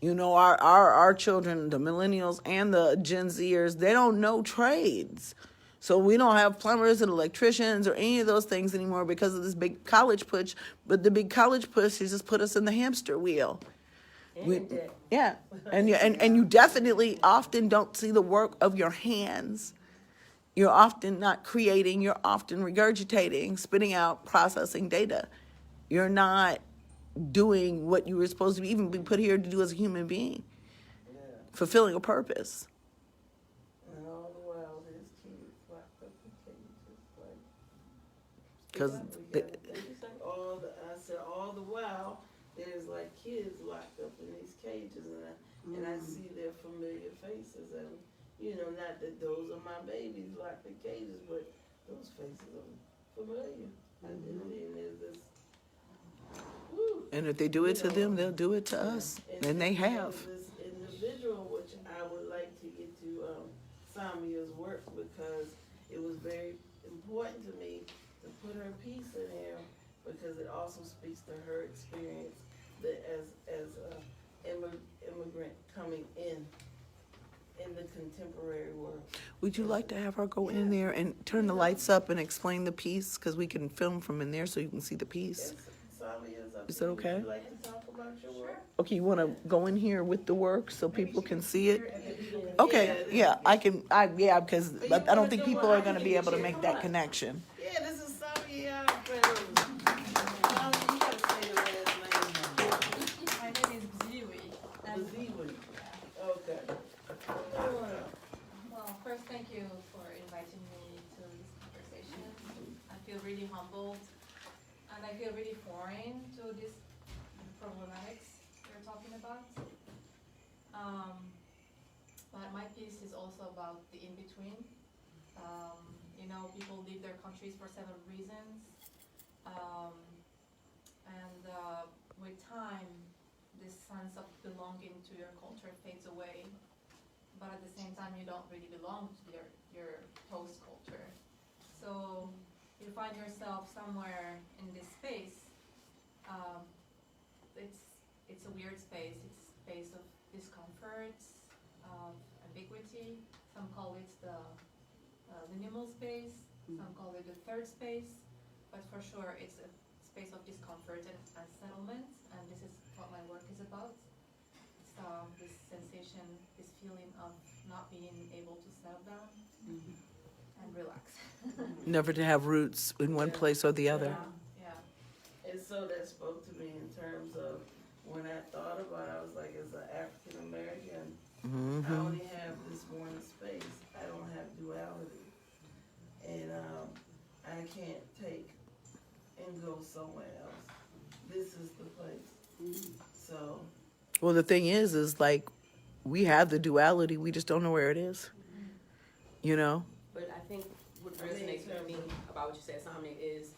Our children, the millennials and the Gen Zers, they don't know trades. So we don't have plumbers and electricians or any of those things anymore because of this big college push. But the big college push has just put us in the hamster wheel. Yeah, and you definitely often don't see the work of your hands. You're often not creating. You're often regurgitating, spitting out, processing data. You're not doing what you were supposed to be, even be put here to do as a human being, Yeah. fulfilling a purpose. And all the while, there's kids locked up in cages, like. 'Cause I said all the while, there's like kids locked up in these cages, and I see their familiar faces, and not that those are my babies locked in cages, but those faces are familiar. And there's this. Whew, And if they do it to them, they'll do it to us, and they have. This individual, which I would like to get to Samia's work, because it was very important to me to put her piece in there, because it also speaks to her experience that as a immigrant coming in the contemporary world. Would you like to have her go in there and turn the lights up and explain the piece? Because we can film from in there so you can see the piece. Yes, Samia's up Is to that you. okay? Would you like to talk about your work? Okay, you want to go in here with the work so people can see it? Okay, yeah, because I don't think people are going to be able to make that connection. Yeah, this is Samia. Samia, you gotta say the last name. My name is Bziwi. Bziwi. Okay. Well, first, thank you for inviting me to this conversation. I feel really humbled, and I feel really foreign to this problematics you're talking about. But my piece is also about the in-between. People leave their countries for several reasons. With time, this sense of belonging to your culture fades away. But at the same time, you don't really belong to your host culture. So you find yourself somewhere in this space. It's a weird space. It's a space of discomfort, of ambiguity. Some call it the liminal space. Some call it the third space. But for sure, it's a space of discomfort and unsettlement. And this is what my work is about. This sensation, this feeling of not being able to settle down and relax. Never to have roots in one place or the other. Yeah. And so that spoke to me in terms of when I thought about it, I was like, as an African American, I only have this one space. I don't have duality. And I can't take and go somewhere else. This is the place. So. Well, the thing is like, we have the duality, we just don't know where it is. But I think what resonates with me about what you said, Samia, is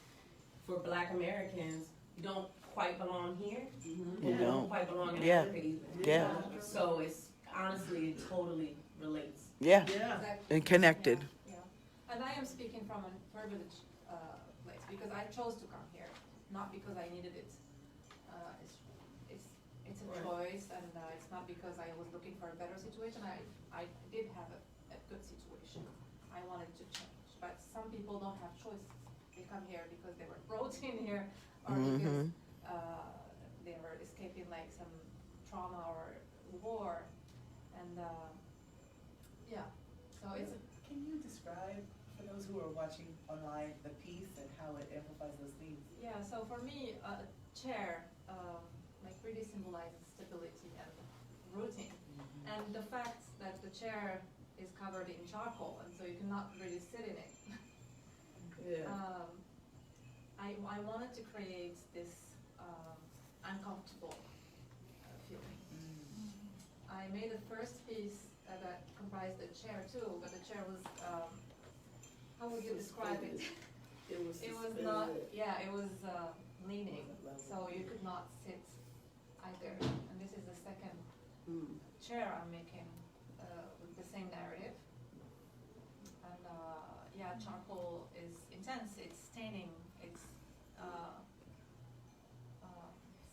for Black Americans, you don't quite belong here. You don't quite belong in Africa either. Yeah. So it's honestly, it totally relates. Yeah. Exactly. And connected. Yeah. And I am speaking from a privileged place because I chose to come here, not because I needed it. It's a choice, and it's not because I was looking for a better situation. I did have a good situation. I wanted to change, but some people don't have choices. They come here because they were brought in here, or because they were escaping like some trauma or war, and so it's. Can you describe, for those who are watching online, the piece and how it amplifies those themes? Yeah, so for me, a chair really symbolizes stability and rooting. And the fact that the chair is covered in charcoal, and so you cannot really sit in it. I wanted to create this uncomfortable feeling. I made the first piece that comprised the chair too, but the chair was, how would you describe it? It was not, it was leaning, so you could not sit either. And this is the second chair I'm making with the same narrative. And charcoal is intense, it's staining, it's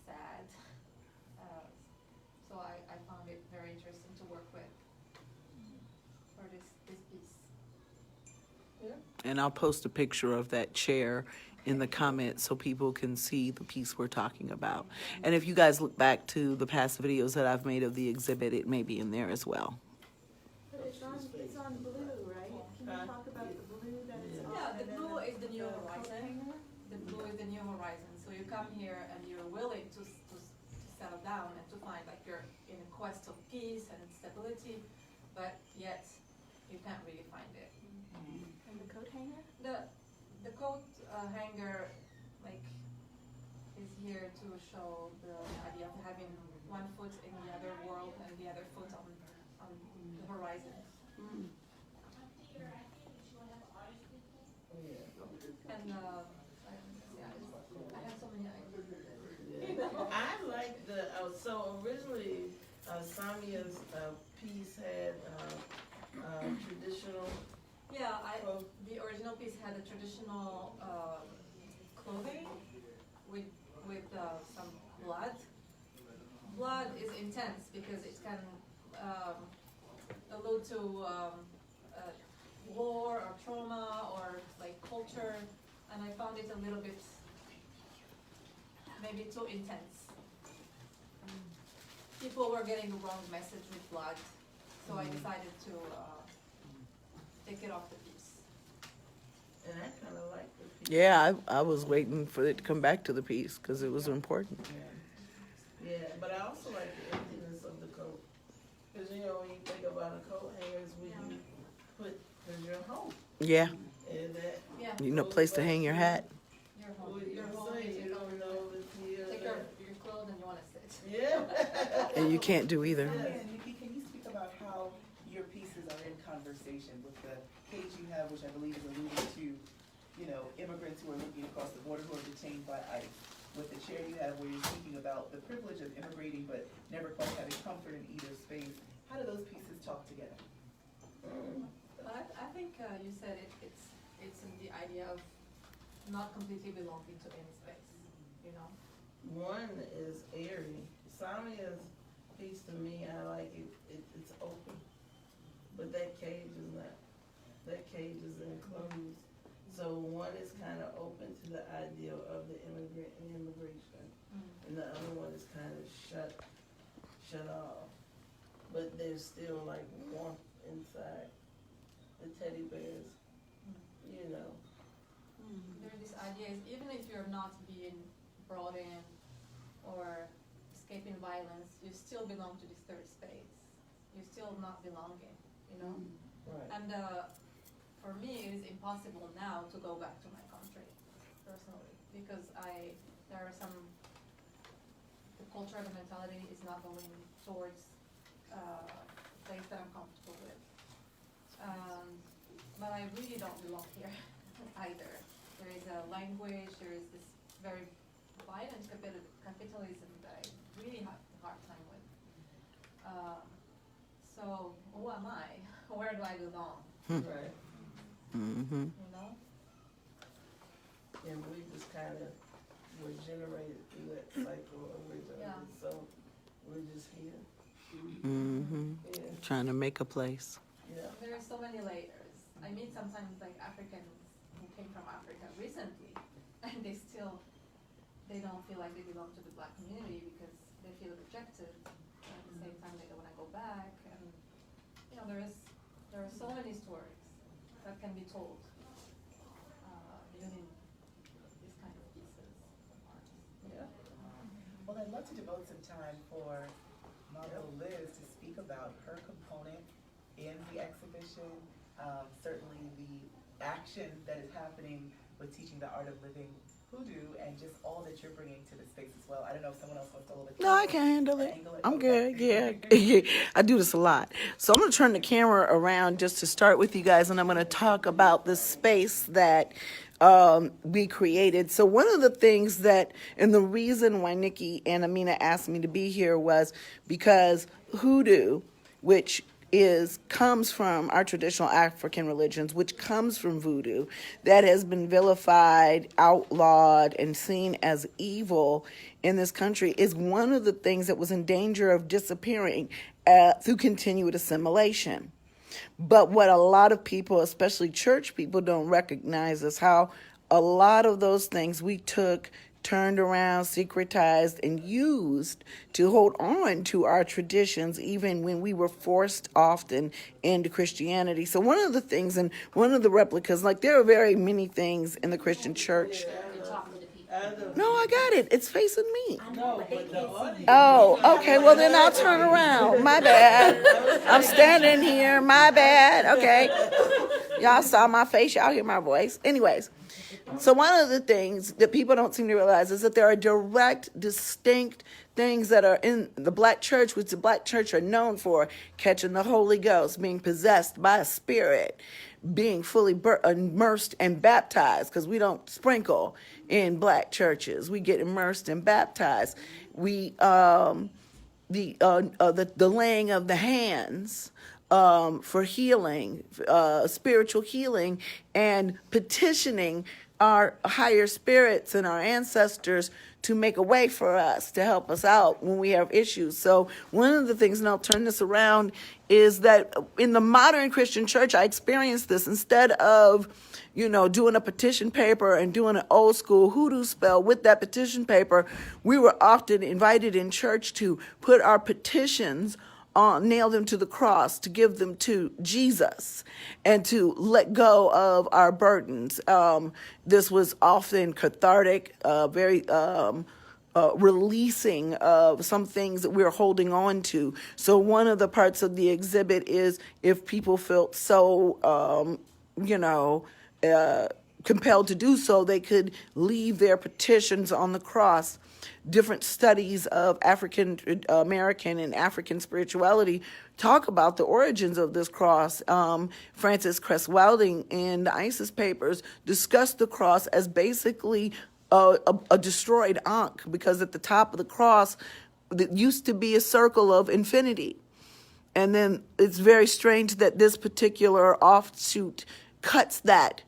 sad. So I found it very interesting to work with for this piece. And I'll post a picture of that chair in the comments so people can see the piece we're talking about. And if you guys look back to the past videos that I've made of the exhibit, it may be in there as well. But it's on blue, right? Can you talk about the blue that it's on? Yeah, the and then blue is the new coat horizon. hanger? The blue is the new horizon. So you come here and you're willing to settle down and to find like you're in a quest of peace and stability, but yet you can't really find it. And the coat hanger? The coat hanger like is here to show the idea of having one foot in the other world and the other foot on the horizon. And I have so many ideas. I like the, so originally, Samia's piece had traditional. Yeah, the original piece had a traditional clothing with some blood. Blood is intense because it can allude to war or trauma or like culture, and I found it a little bit maybe too intense. People were getting the wrong message with blood, so I decided to take it off the piece. And I kind of like the piece. Yeah, I was waiting for it to come back to the piece because it was important. Yeah, but I also like the emptiness of the coat. Because, you know, when you think about a coat hanger, it's where you put, because you're home. Yeah, And that. Yeah. you know, place to hang your hat. You're home. What You're you're home. saying, you don't know if you're. Take your clothes and you want to sit. Yeah. And you can't do either. And Nikki, can you speak about how your pieces are in conversation with the page you have, which I believe is alluding to, you know, immigrants who are looking across the border who are detained by ICE, with the chair you have where you're speaking about the privilege of immigrating but never quite having comfort in either space. How do those pieces talk together? I think you said it's in the idea of not completely belonging to any space, you know. One is airy. Samia's piece to me, I like it, it's open. But that cage is not. That cage is enclosed. So one is kind of open to the idea of the immigrant and immigration. And the other one is kind of shut off. But there's still like warmth inside. The teddy bears, you know. There's this idea is even if you're not being brought in or escaping violence, you still belong to this third space. You're still not belonging, you know? Right. And for me, it is impossible now to go back to my country, personally, because there are some, the culture and the mentality is not going towards a place that I'm comfortable with. But I really don't belong here either. There is a language, there is this very violent capitalism that I really have a hard time with. So who am I? Where do I belong? Right. Mm-hmm. You know? And we just kind of were generated through that cycle originally. Yeah. So we're just here. Mm-hmm. Yeah. Trying to make a place. Yeah. There are so many layers. I meet sometimes like Africans who came from Africa recently, and they don't feel like they belong to the black community because they feel rejected. At the same time, they don't want to go back, and you know, there are so many stories that can be told using these kind of pieces of art. Yeah. Well, I'd love to devote some time for Model Liz to speak about her component in the exhibition, certainly the action that is happening with teaching the art of living Hoodoo, and just all that you're bringing to the space as well. I don't know if someone else wants to hold it. No, I can handle it. I'm Okay. good, yeah. I do this a lot. So I'm going to turn the camera around just to start with you guys, and I'm going to talk about the space that we created. So one of the things that, and the reason why Nikki and Amina asked me to be here was because Hoodoo, which comes from our traditional African religions, which comes from voodoo, that has been vilified, outlawed, and seen as evil in this country, is one of the things that was in danger of disappearing through continued assimilation. But what a lot of people, especially church people, don't recognize is how a lot of those things we took, turned around, secretized, and used to hold on to our traditions, even when we were forced often into Christianity. So one of the things, and one of the replicas, like there are very many things in the Christian church. No, I got it. It's facing me. Oh, okay. Well, then I'll turn around. My bad. I'm standing here. My bad. Okay. Y'all saw my face. Y'all hear my voice. Anyways, so one of the things that people don't seem to realize is that there are direct, distinct things that are in the black church, which the black church are known for: catching the Holy Ghost, being possessed by a spirit, being fully immersed and baptized, because we don't sprinkle in black churches. We get immersed and baptized. We the laying of the hands for healing, spiritual healing, and petitioning our higher spirits and our ancestors to make a way for us, to help us out when we have issues. So one of the things, and I'll turn this around, is that in the modern Christian church, I experienced this. Instead of, doing a petition paper and doing an old school hoodoo spell with that petition paper, we were often invited in church to put our petitions on, nail them to the cross, to give them to Jesus, and to let go of our burdens. This was often cathartic, very releasing of some things that we're holding on to. So one of the parts of the exhibit is if people felt so, compelled to do so, they could leave their petitions on the cross. Different studies of African American and African spirituality talk about the origins of this cross. Francis Cress Wilding in the ISIS papers discussed the cross as basically a destroyed ankh, because at the top of the cross it used to be a circle of infinity. And then it's very strange that this particular offshoot cuts that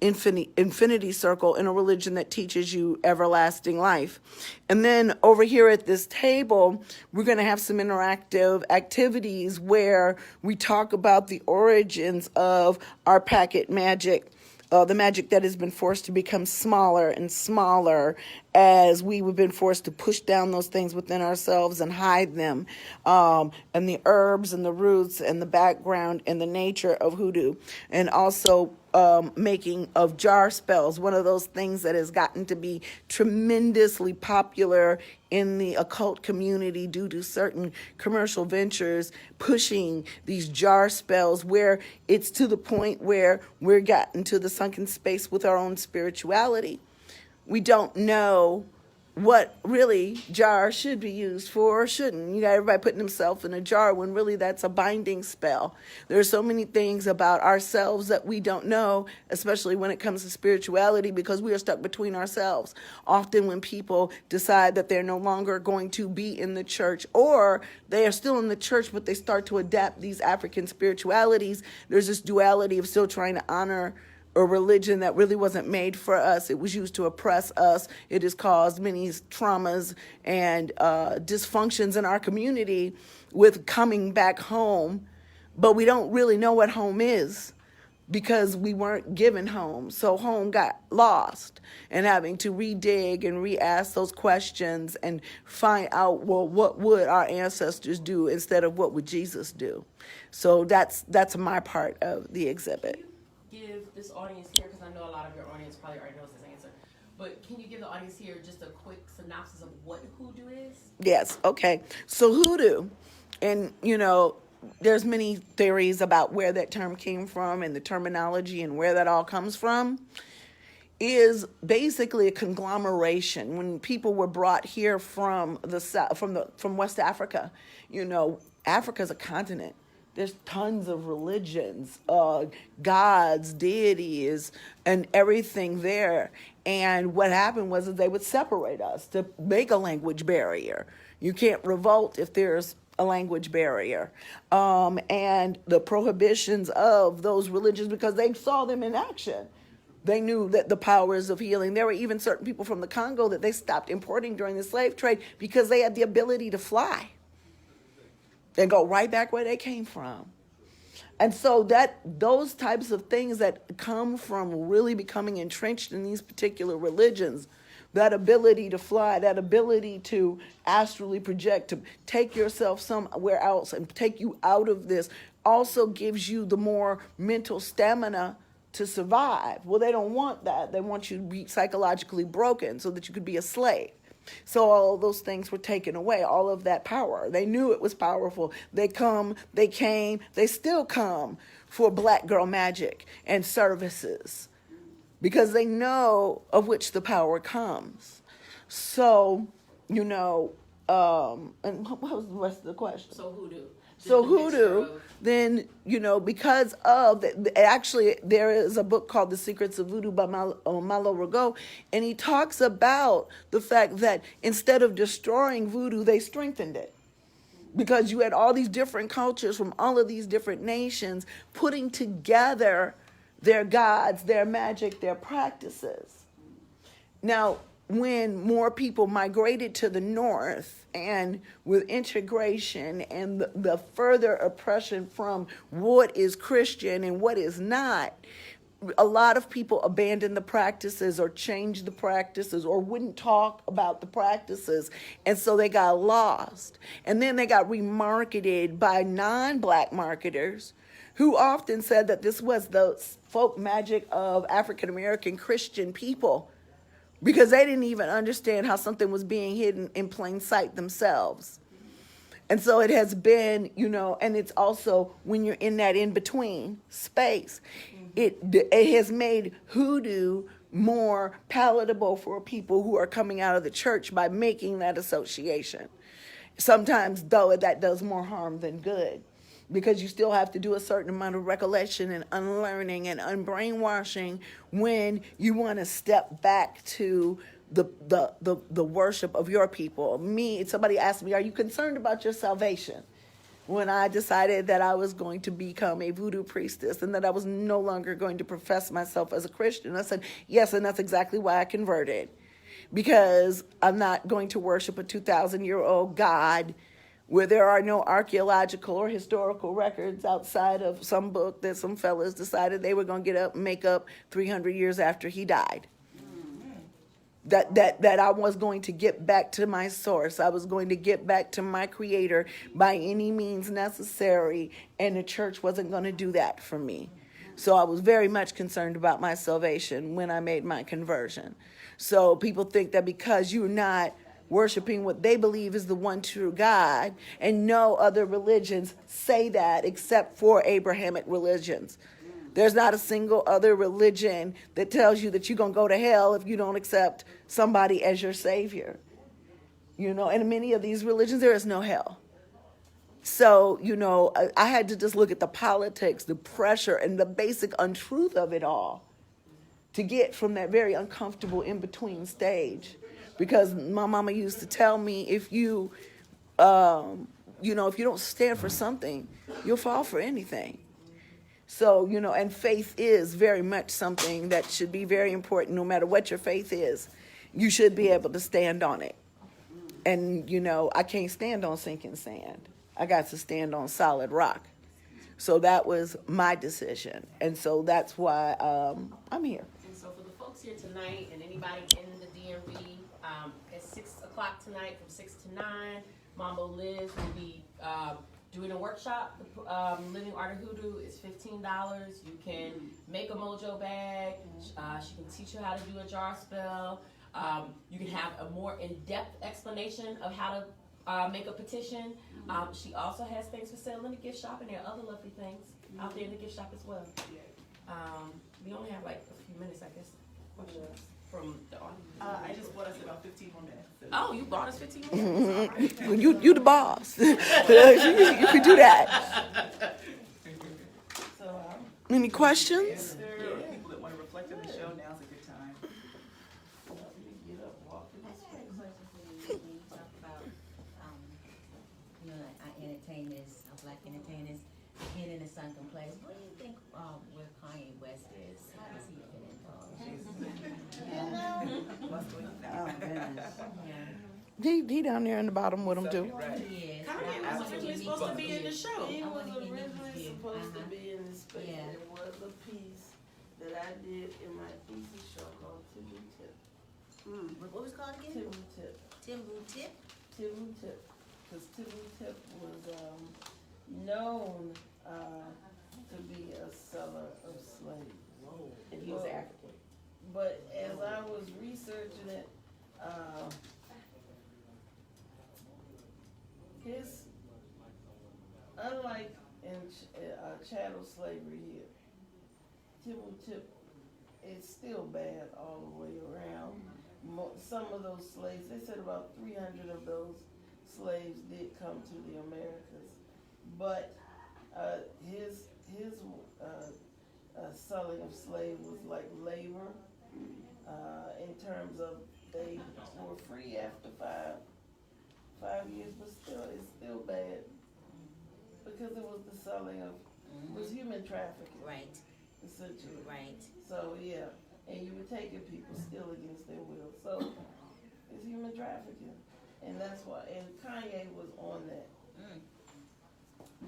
infinity circle in a religion that teaches you everlasting life. And then over here at this table, we're going to have some interactive activities where we talk about the origins of our packet magic, the magic that has been forced to become smaller and smaller as we've been forced to push down those things within ourselves and hide them, and the herbs and the roots and the background and the nature of hoodoo, and also making of jar spells, one of those things that has gotten to be tremendously popular in the occult community due to certain commercial ventures pushing these jar spells, where it's to the point where we're gotten to the sunken space with our own spirituality. We don't know what really jar should be used for or shouldn't. You got everybody putting themselves in a jar when really that's a binding spell. There are so many things about ourselves that we don't know, especially when it comes to spirituality, because we are stuck between ourselves. Often when people decide that they're no longer going to be in the church, or they are still in the church but they start to adapt these African spiritualities, there's this duality of still trying to honor a religion that really wasn't made for us. It was used to oppress us. It has caused many traumas and dysfunctions in our community with coming back home, but we don't really know what home is because we weren't given home. So home got lost, and having to redig and re-ask those questions and find out, well, what would our ancestors do instead of what would Jesus do? So that's my part of the exhibit. Give this audience here, because I know a lot of your audience probably already knows this answer, but can you give the audience here just a quick synopsis of what hoodoo is? Yes, okay. So hoodoo, and there's many theories about where that term came from and the terminology and where that all comes from, is basically a conglomeration. When people were brought here from the south, from West Africa, Africa's a continent. There's tons of religions, gods, deities, and everything there. And what happened was that they would separate us to make a language barrier. You can't revolt if there's a language barrier. And the prohibitions of those religions, because they saw them in action. They knew that the powers of healing. There were even certain people from the Congo that they stopped importing during the slave trade because they had the ability to fly and go right back where they came from. And so those types of things that come from really becoming entrenched in these particular religions, that ability to fly, that ability to astrally project, to take yourself somewhere else and take you out of this, also gives you the more mental stamina to survive. Well, they don't want that. They want you to be psychologically broken so that you could be a slave. So all those things were taken away, all of that power. They knew it was powerful. They came, they still come for black girl magic and services because they know of which the power comes. So, and what was the rest of the question? So Hoodoo. So Hoodoo, then, because of, actually, there is a book called The Secrets of Voodoo by Malo Rigaud, and he talks about the fact that instead of destroying voodoo, they strengthened it. Because you had all these different cultures from all of these different nations putting together their gods, their magic, their practices. Now, when more people migrated to the north and with integration and the further oppression from what is Christian and what is not, a lot of people abandoned the practices or changed the practices or wouldn't talk about the practices. And so they got lost. And then they got remarketed by non-black marketers who often said that this was the folk magic of African American Christian people, because they didn't even understand how something was being hidden in plain sight themselves. And so it has been, and it's also when you're in that in-between space, it has made hoodoo more palatable for people who are coming out of the church by making that association. Sometimes, though, that does more harm than good, because you still have to do a certain amount of recollection and unlearning and unbrainwashing when you want to step back to the worship of your people. Somebody asked me, are you concerned about your salvation? When I decided that I was going to become a voodoo priestess and that I was no longer going to profess myself as a Christian, I said, yes, and that's exactly why I converted. Because I'm not going to worship a 2,000-year-old God where there are no archaeological or historical records outside of some book that some fellas decided they were going to get up and make up 300 years after he died. That I was going to get back to my source. I was going to get back to my creator by any means necessary, and the church wasn't going to do that for me. So I was very much concerned about my salvation when I made my conversion. So people think that because you're not worshiping what they believe is the one true God, and no other religions say that except for Abrahamic religions. There's not a single other religion that tells you that you're going to go to hell if you don't accept somebody as your savior. And in many of these religions, there is no hell. So, I had to just look at the politics, the pressure, and the basic untruth of it all to get from that very uncomfortable in-between stage. Because my mama used to tell me, if you don't stand for something, you'll fall for anything. So, and faith is very much something that should be very important. No matter what your faith is, you should be able to stand on it. And, I can't stand on sinking sand. I got to stand on solid rock. So that was my decision. And so that's why I'm here. And so for the folks here tonight and anybody in the DMV, at 6 o'clock tonight from 6 to 9, Mambo Liz will be doing a workshop. Living Art of Hoodoo is $15. You can make a mojo bag. She can teach you how to do a jar spell. You can have a more in-depth explanation of how to make a petition. She also has things for sale in the gift shop, and there are other lovely things out there in the gift shop as well. We only have like a few minutes, I guess. Questions from the audience? I just bought us about 15 more minutes. So. Oh, you bought us 15 minutes? Well, you the boss. You can do that. So, any questions? People that want to reflect on the show, now's a good time. When you talk about, our entertainers, our black entertainers, being in a sunken place, what do you think where Kanye West is? How does he fit into all of this? Oh, goodness. He down there in the bottom with him too. Kanye was originally supposed to be in the show. I want to hear Nikki's view. supposed to be in this space. Yeah. There was a piece that I did in my thesis show called Tibu Tip. What was it called again? Tibu Tip. Timbu Tip? Tibu Tip. Because Tibu Tip was known to be a seller of slaves. And he was African. But as I was researching it, unlike in chattel slavery here, Tibu Tip is still bad all the way around. Some of those slaves, they said about 300 of those slaves did come to the Americas, but his selling of slaves was like labor, in terms of they were free after 5 years, but still, it's still bad because it was the selling of, it was human trafficking. Right. Essentially. Right. So, yeah, and you were taking people still against their will. So, it's human trafficking. And that's why, and Kanye was on that,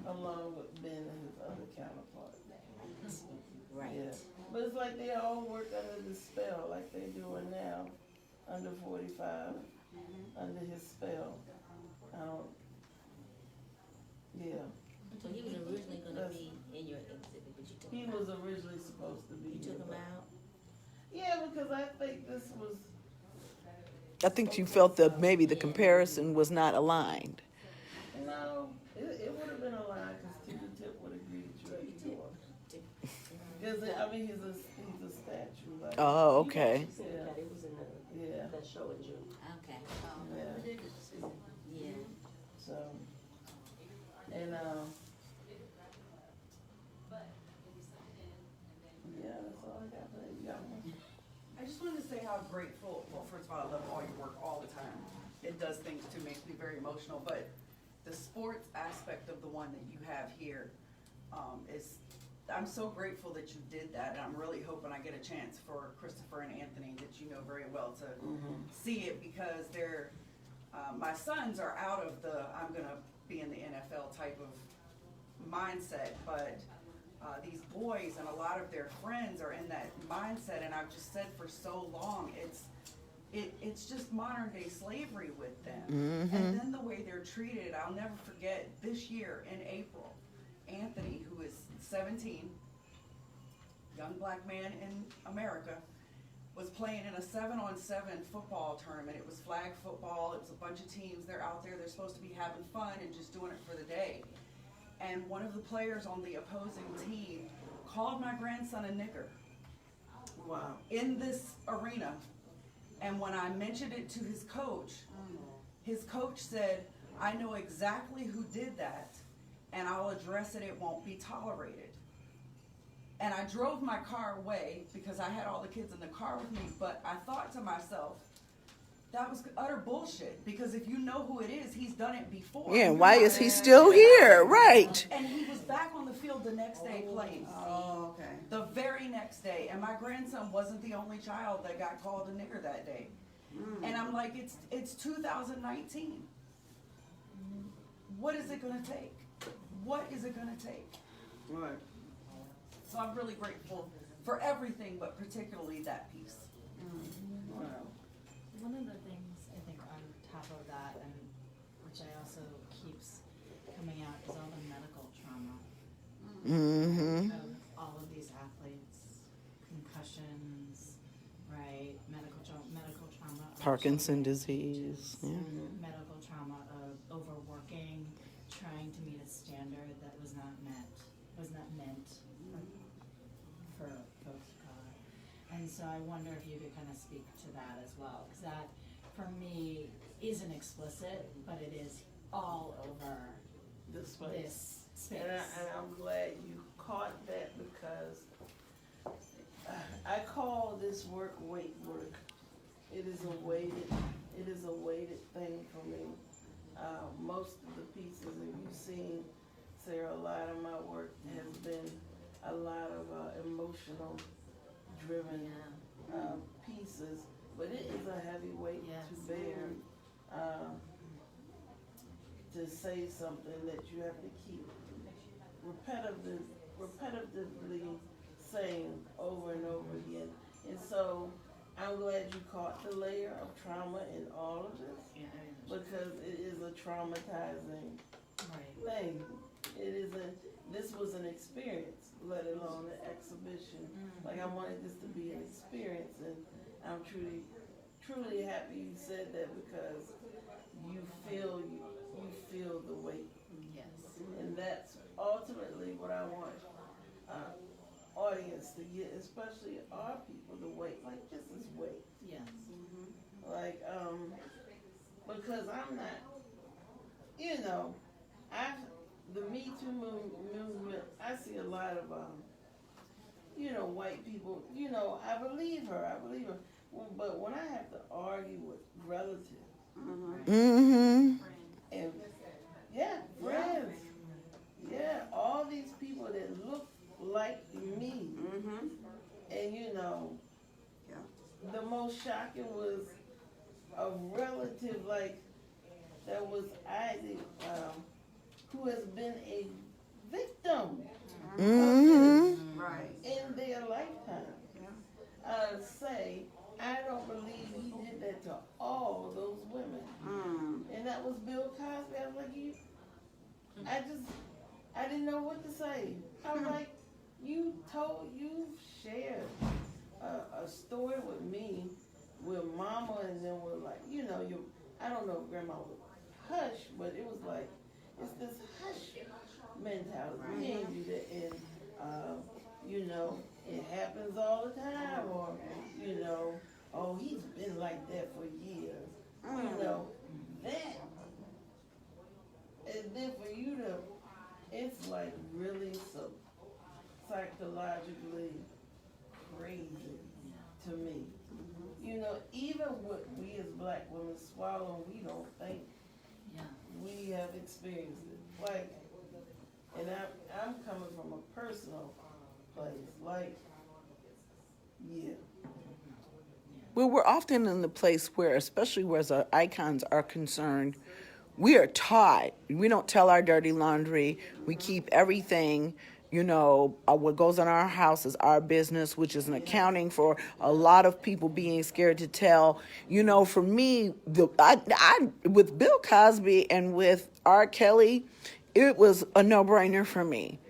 along with Ben and his other counterparts. Right. Yeah. But it's like they all work under the spell, like they're doing now, under 45, under his spell. Yeah. So he was originally gonna be in your exhibit, but you took He him was out. originally supposed to be. You took here, him but- out? Yeah, because I think this was. I think you felt that maybe the comparison was not aligned. No, it would have been a lie because Tibu Tip would agree with you at the door. Because I mean, he's a statue. Like, Oh, okay. Yeah. It was in Yeah. that show in June. Okay. Yeah. Yeah. So, and yeah, that's all I got. You got one? I just wanted to say how grateful, well, first of all, I love all your work all the time. It does things to make me very emotional, but the sports aspect of the one that you have here is, I'm so grateful that you did that, and I'm really hoping I get a chance for Christopher and Anthony, that you know very well, to see it, because they're, my sons are out of the, I'm gonna be in the NFL type of mindset, but these boys and a lot of their friends are in that mindset, and I've just said for so long, it's just modern day slavery with them. And then the way they're treated, I'll never forget this year in April, Anthony, who is 17, young black man in America, was playing in a 7-on-7 football tournament. It was flag football, it was a bunch of teams, they're out there, they're supposed to be having fun and just doing it for the day. And one of the players on the opposing team called my grandson a nigger. Wow. In this arena. And when I mentioned it to his coach said, I know exactly who did that, and I'll address it, it won't be tolerated. And I drove my car away because I had all the kids in the car with me, but I thought to myself, that was utter bullshit, because if you know who it is, he's done it before. Yeah, why is he still here? Right. And he was back on the field the next day playing. Oh, okay. The very next day. And my grandson wasn't the only child that got called a nigger that day. And I'm like, it's 2019. What is it gonna take? What is it gonna take? Right. So I'm really grateful for everything, but particularly that piece. Wow. One of the things I think on top of that, and which I also keeps coming out, is all the medical trauma of all of these athletes, concussions, right? Medical trauma. Of Parkinson disease. Yeah. Medical trauma of overworking, trying to meet a standard that was not meant for folks of color. And so I wonder if you could kind of speak to that as well, because that, for me, isn't explicit, but it is all over This space. this space. And I'm glad you caught that, because I call this work weight work. It is a weighted thing for me. Most of the pieces that you've seen, Sarah, a lot of my work has been a lot of emotional driven pieces, but it is a heavy weight to bear, to say something that you have to keep repetitively saying over and over again. And so I'm glad you caught the layer of trauma in all of this, because it is a traumatizing thing. This was an experience, let alone an exhibition. Like, I wanted this to be an experience, and I'm truly happy you said that, because you feel the weight. Yes. And that's ultimately what I want audience to get, especially our people, the weight. Like, this is weight. Yes. Like, because I'm not, the Me Too movement, I see a lot of, white people, I believe her. But when I have to argue with relatives, Mm-hmm. and friends, all these people that look like me, and the most shocking was a relative that was who has been a victim in their lifetime. Say, I don't believe he did that to all those women. And that was Bill Cosby. I was like, I didn't know what to say. I was like, you shared a story with me, with mama, and then with I don't know if grandma would hush, but it was like, it's this hush mentality. We ain't do that, and it happens all the time, or oh, he's been like that for years. That, and then for you to, it's like really psychologically crazy to me. Even what we as black women swallow, we don't think we have experienced it. Like, and I'm coming from a personal place. Like, Well, we're often in the place where, especially where our icons are concerned, we are taught. We don't tell our dirty laundry. We keep everything, what goes in our house is our business, which is an accounting for a lot of people being scared to tell. For me, with Bill Cosby and with R. Kelly, it was a no-brainer for me.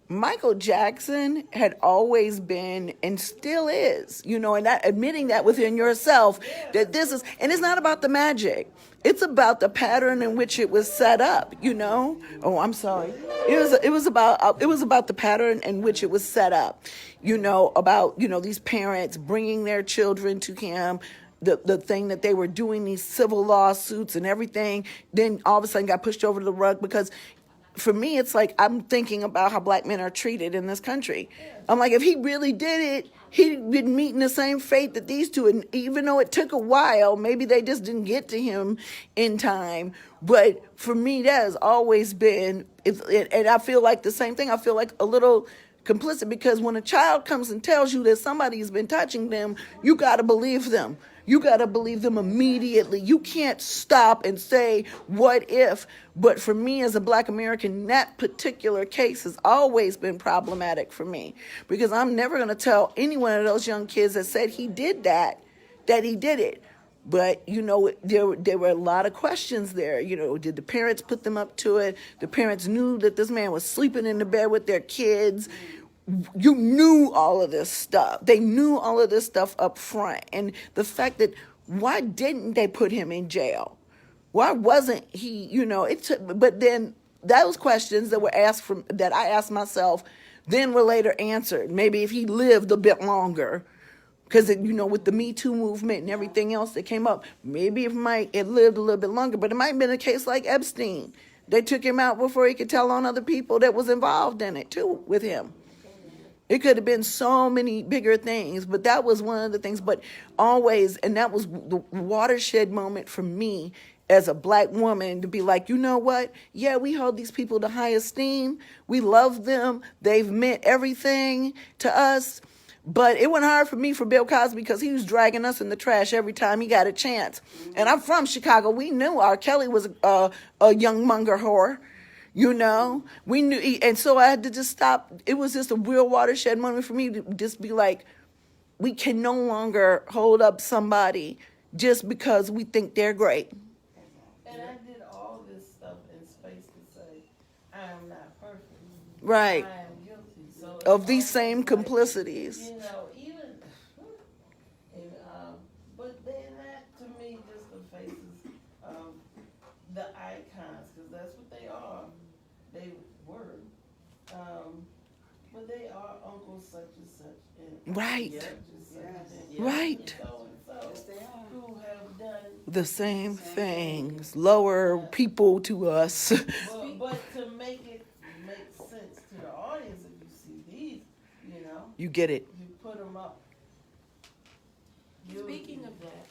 Michael Jackson had always been and still is, and that admitting that within yourself, that this is, and it's not about the magic. It's about the pattern in which it was set up, Oh, I'm sorry. It was about the pattern in which it was set up, about, these parents bringing their children to him, the thing that they were doing, these civil lawsuits and everything, then all of a sudden got pushed over the rug because, for me, it's like I'm thinking about how black men are treated in this country. I'm like, if he really did it, he'd been meeting the same fate that these two. And even though it took a while, maybe they just didn't get to him in time. But for me, that has always been, and I feel like the same thing. I feel like a little complicit, because when a child comes and tells you that somebody's been touching them, you got to believe them. You got to believe them immediately. You can't stop and say, what if? But for me as a black American, that particular case has always been problematic for me, because I'm never going to tell any one of those young kids that said he did that he did it. But, there were a lot of questions there. Did the parents put them up to it? The parents knew that this man was sleeping in the bed with their kids. You knew all of this stuff. They knew all of this stuff up front. And the fact that, why didn't they put him in jail? Why wasn't he, but then those questions that were asked that I asked myself, then were later answered. Maybe if he lived a bit longer, because, with the Me Too movement and everything else that came up, maybe it lived a little bit longer, but it might have been a case like Epstein. They took him out before he could tell on other people that was involved in it too with him. It could have been so many bigger things, but that was one of the things. But always, and that was the watershed moment for me as a black woman, to be like, you know what? Yeah, we hold these people to high esteem. We love them. They've meant everything to us. But it went hard for me for Bill Cosby, because he was dragging us in the trash every time he got a chance. And I'm from Chicago. We knew R. Kelly was a young monger whore. You know, we knew, and so I had to just stop. It was just a real watershed moment for me to just be like, we can no longer hold up somebody just because we think they're great. And I did all this stuff in space to say, I am not perfect. Right. I am guilty. So Of these it's same almost like, complicities. you know, even, and, but then that to me just the faces of the icons, because that's what they are. They were. But they are Uncle such and such. And Right. such and such and Right. and so Yes, they are. who have done. The same things, lower people to us. But to make it make sense to the audience, if you see these, you know, You get it. you put them up. Speaking of that,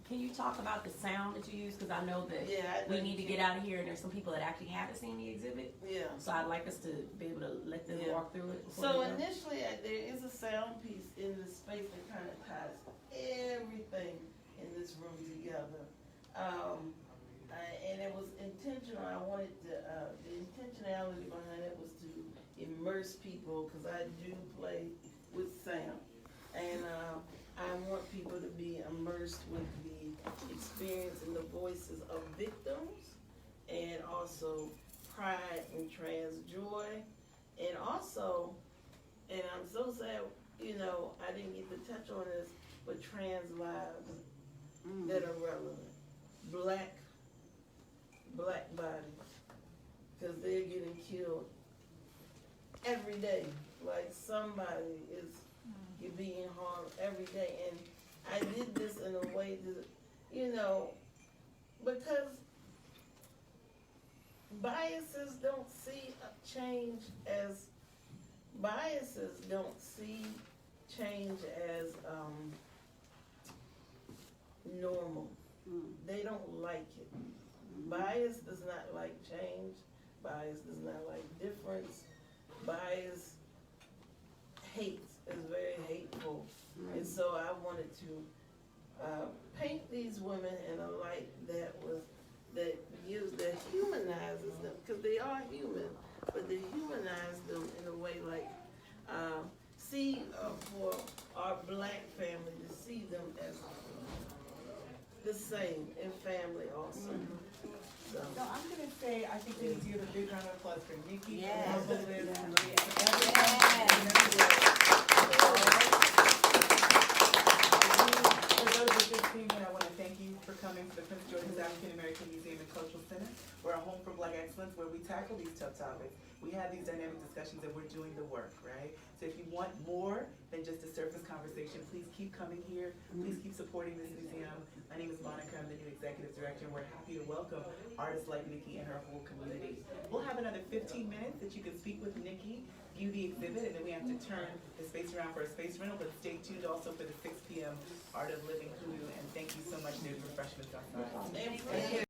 can you talk about the sound that you use? Because I know that Yeah, we need to get out of here, and there's some people that actually haven't seen the exhibit. Yeah. So I'd like us to be able to let them Yeah. walk through it. before So we go. initially, there is a sound piece in this space that kind of ties everything in this room together. And it was intentional. I wanted to, the intentionality behind it was to immerse people, because I do play with sound. And I want people to be immersed with the experience and the voices of victims, and also pride and trans joy, and also, and I'm so sad, you know, I didn't get to touch on this, but trans lives that are relevant. Black bodies, because they're getting killed every day. Like somebody is being harmed every day, and I did this in a way that, you know, because biases don't see change as normal. They don't like it. Bias does not like change. Bias does not like difference. Bias hates, is very hateful. And so I wanted to paint these women in a light that humanizes them, because they are human, but they humanize them in a way like, for our black family to see them as the same in family also. So I'm gonna say, I think we need to give a big round of applause for Nikki. Yes. For Liz, Yes. and Liz. For those of you seeing it, I want to thank you for coming to the Prince George's African American Museum and Cultural Center. We're a home for Black excellence, where we tackle these tough topics. We have these dynamic discussions, and we're doing the work, right? So if you want more than just a surface conversation, please keep coming here. Please keep supporting this museum. My name is Monica. I'm the new executive director, and we're happy to welcome artists like Nikki and her whole community. We'll have another 15 minutes that you can speak with Nikki, view the exhibit, and then we have to turn the space around for a space rental. But stay tuned also for the 6 p.m. Art of Living Hoodoo. And thank you so much. There's refreshments